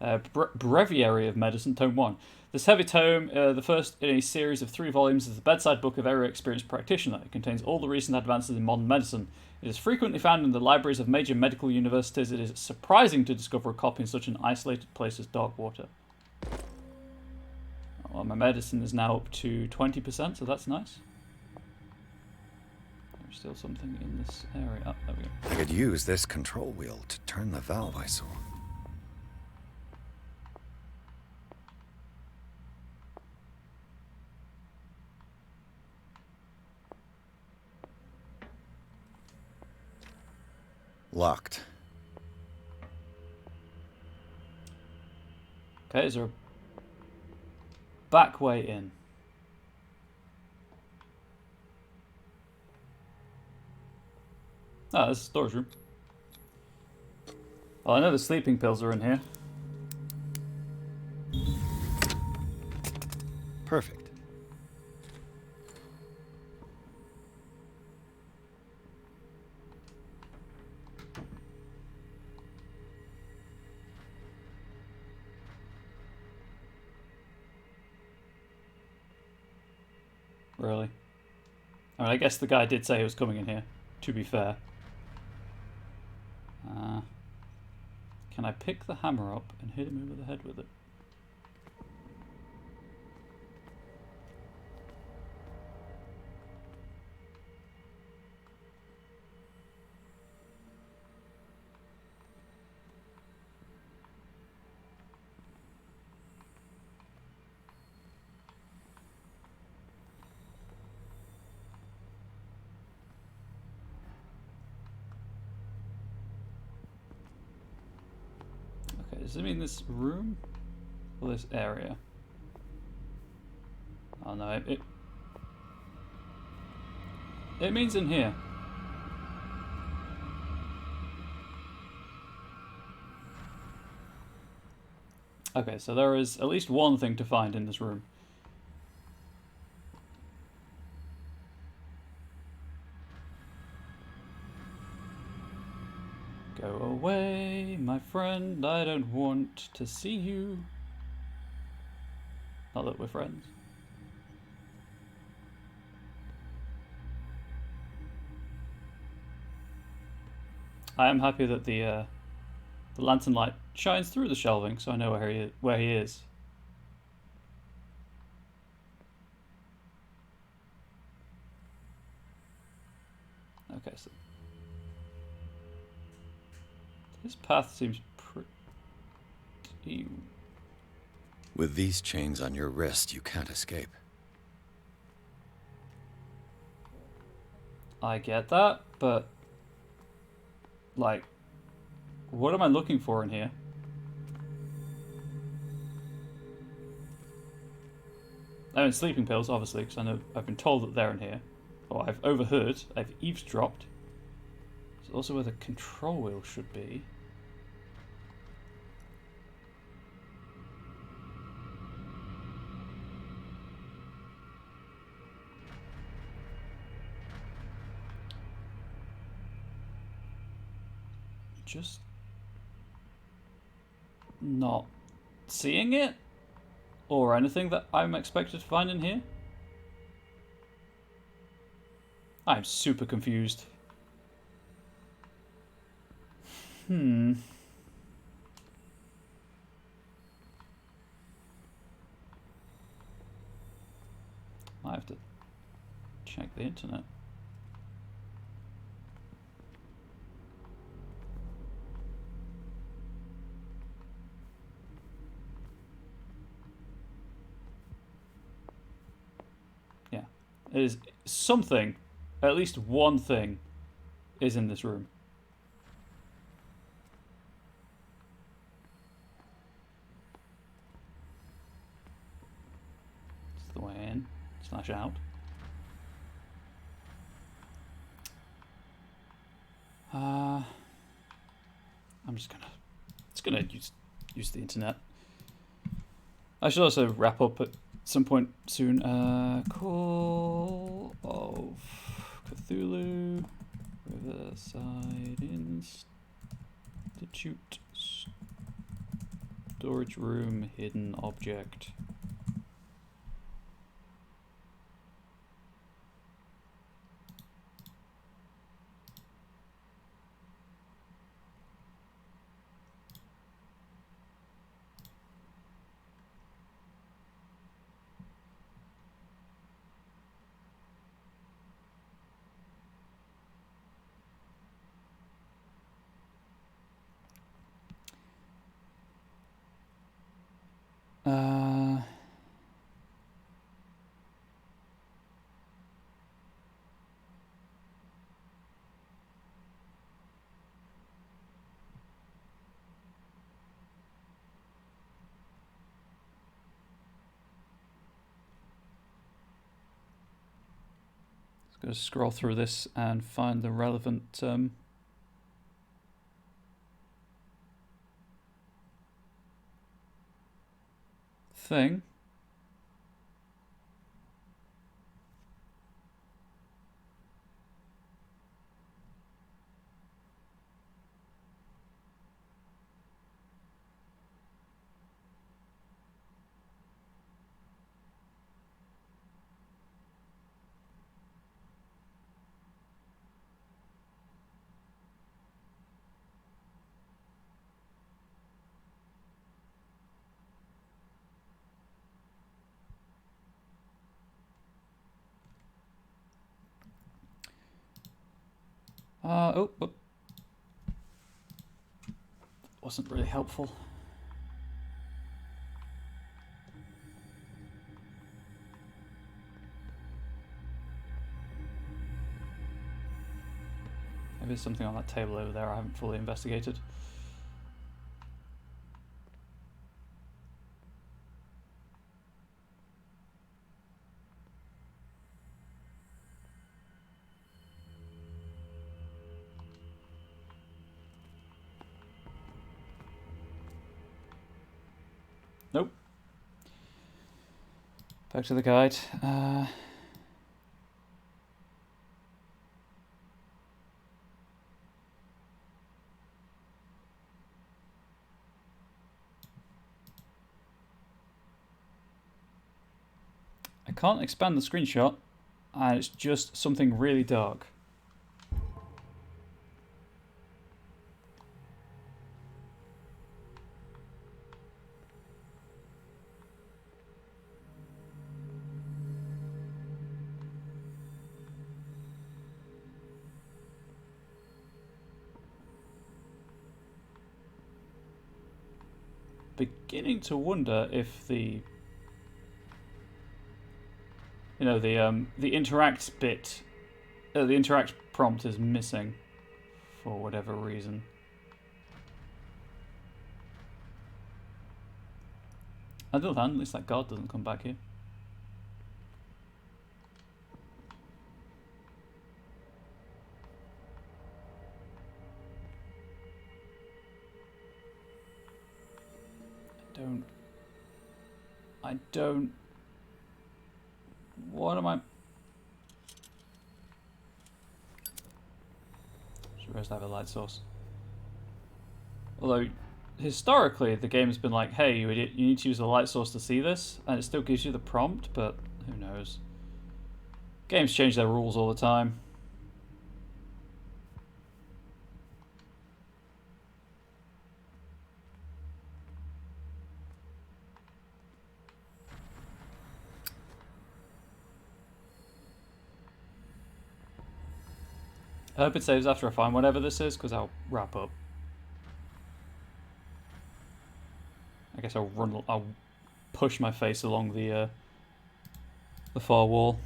Breviary of Medicine, Tome 1. This heavy tome, the first in a series of 3 volumes, is the bedside book of every experienced practitioner. It contains all the recent advances in modern medicine. It is frequently found in the libraries of major medical universities. It is surprising to discover a copy in such an isolated place as Darkwater. Well, my medicine is now up to 20%, so that's nice. There's still something in this area. Oh, there we go. I could use this control wheel to turn the valve I saw. Locked. Okay, is there a back way in? Ah, this is a storage room. Well, I know the sleeping pills are in here. Perfect. Really? I mean, I guess the guy did say he was coming in here, to be fair. Can I pick the hammer up and hit him over the head with it? Does it mean this room or this area? Oh no, it means in here. Okay, so there is at least one thing to find in this room. Go away, my friend, I don't want to see you. Not that we're friends. I am happy that the lantern light shines through the shelving, so I know where he is. Okay, so this path seems pretty... With these chains on your wrist, you can't escape. I get that, but... like... what am I looking for in here? I mean, sleeping pills, obviously, because I know I've been told that they're in here. Or I've overheard, I've eavesdropped. It's also where the control wheel should be. Just not seeing it or anything that I'm expected to find in here. I'm super confused. I have to check the internet. Yeah, it is something, at least one thing, is in this room. It's the way in, / out. I'm just gonna use the internet. I should also wrap up at some point soon. Call of Cthulhu, Riverside Institute, storage room, hidden object. Going to scroll through this and find the relevant thing. Oh, but wasn't really helpful. Maybe there's something on that table over there I haven't fully investigated. Nope. Back to the guide. I can't expand the screenshot, and it's just something really dark. Beginning to wonder if the interact bit, the interact prompt is missing for whatever reason. On the other hand, at least that guard doesn't come back here. I don't. What am I? Should I have a light source? Although, historically, the game's been like, hey, you idiot, you need to use a light source to see this, and it still gives you the prompt, but who knows? Games change their rules all the time. I hope it saves after I find whatever this is, because I'll wrap up. I guess I'll push my face along the far wall.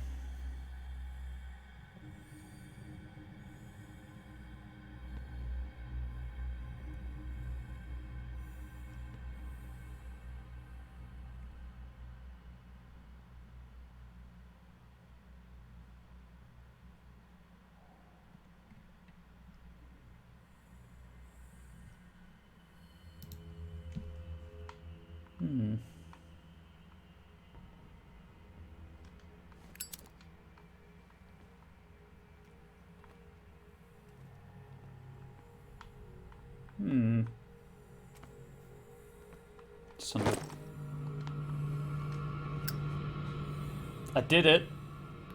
I did it.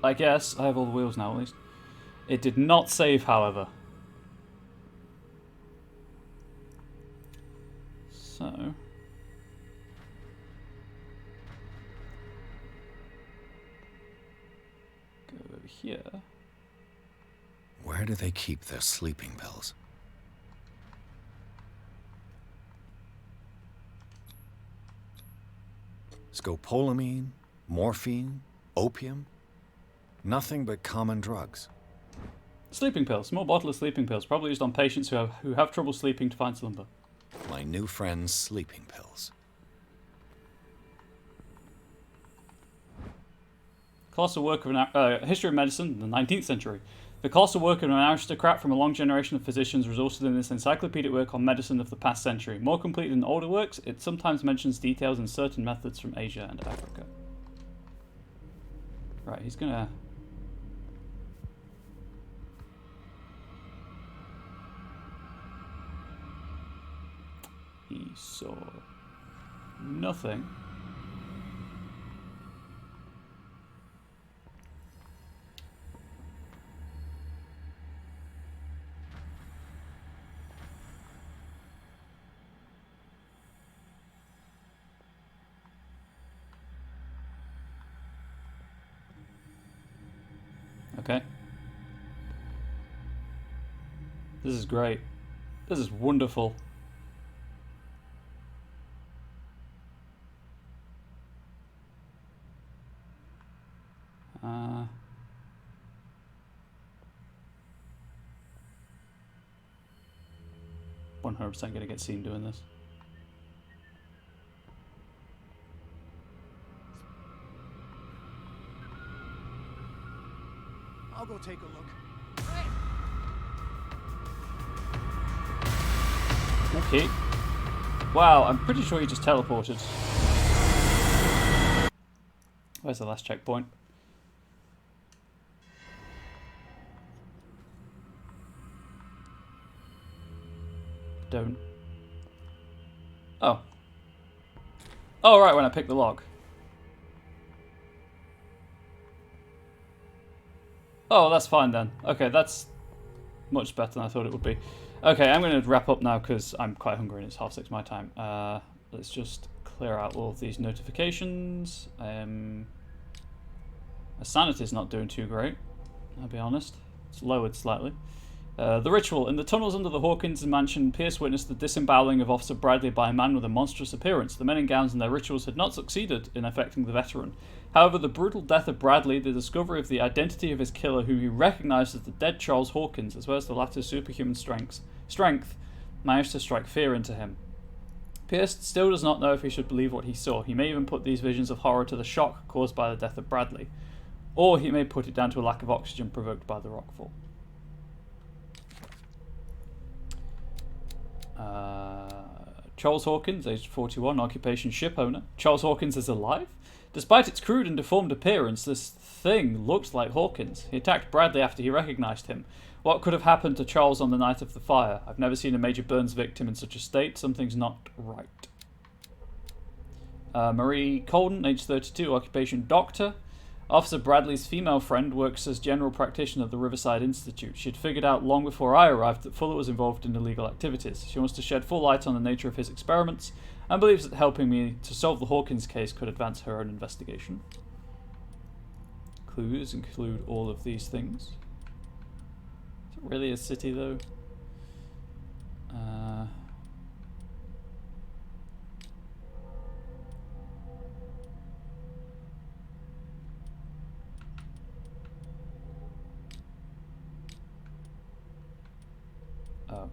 I guess. I have all the wheels now, at least. It did not save, however. So... go over here. Where do they keep their sleeping pills? Scopolamine, morphine, opium? Nothing but common drugs. Sleeping pills. Small bottle of sleeping pills. Probably used on patients who have trouble sleeping to find slumber. My new friend's sleeping pills. Colossal work of an history of medicine in the 19th century. The colossal work of an aristocrat from a long generation of physicians resulted in this encyclopedic work on medicine of the past century. More complete than older works, it sometimes mentions details and certain methods from Asia and Africa. Right, he's gonna... He saw nothing. Okay. This is great. This is wonderful. Uh... 100% gonna get seen doing this. I'll go take a look. Okay. Wow, I'm pretty sure he just teleported. Where's the last checkpoint? Don't. Oh. Oh, right, when I picked the lock. Oh, that's fine then. Okay, that's much better than I thought it would be. Okay, I'm going to wrap up now because I'm quite hungry and it's 6:30 my time. Let's just clear out all of these notifications. My sanity's not doing too great, I'll be honest. It's lowered slightly. The ritual. In the tunnels under the Hawkins mansion, Pierce witnessed the disemboweling of Officer Bradley by a man with a monstrous appearance. The men in gowns and their rituals had not succeeded in affecting the veteran. However, the brutal death of Bradley, the discovery of the identity of his killer, whom he recognized as the dead Charles Hawkins, as well as the latter's superhuman strength, managed to strike fear into him. Pierce still does not know if he should believe what he saw. He may even put these visions of horror to the shock caused by the death of Bradley. Or he may put it down to a lack of oxygen provoked by the rockfall. Charles Hawkins, aged 41, occupation ship owner. Charles Hawkins is alive? Despite its crude and deformed appearance, this thing looks like Hawkins. He attacked Bradley after he recognized him. What could have happened to Charles on the night of the fire? I've never seen a major burns victim in such a state. Something's not right. Marie Colden, age 32, occupation doctor. Officer Bradley's female friend works as general practitioner at the Riverside Institute. She had figured out long before I arrived that Fuller was involved in illegal activities. She wants to shed full light on the nature of his experiments and believes that helping me to solve the Hawkins case could advance her own investigation. Clues include all of these things. Is it really a city though?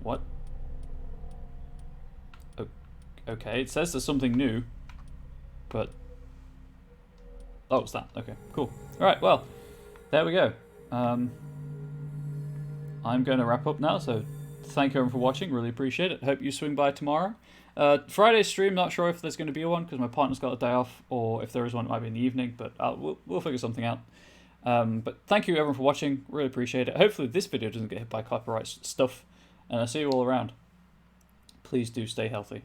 What? Okay, it says there's something new, but... Oh, it's that. Okay, cool. Alright, well, there we go. I'm going to wrap up now, so thank you everyone for watching. Really appreciate it. Hope you swing by tomorrow. Friday's stream, not sure if there's going to be one, because my partner's got a day off, or if there is one, it might be in the evening, but we'll figure something out. But thank you everyone for watching. Really appreciate it. Hopefully this video doesn't get hit by copyright stuff. And I'll see you all around. Please do stay healthy.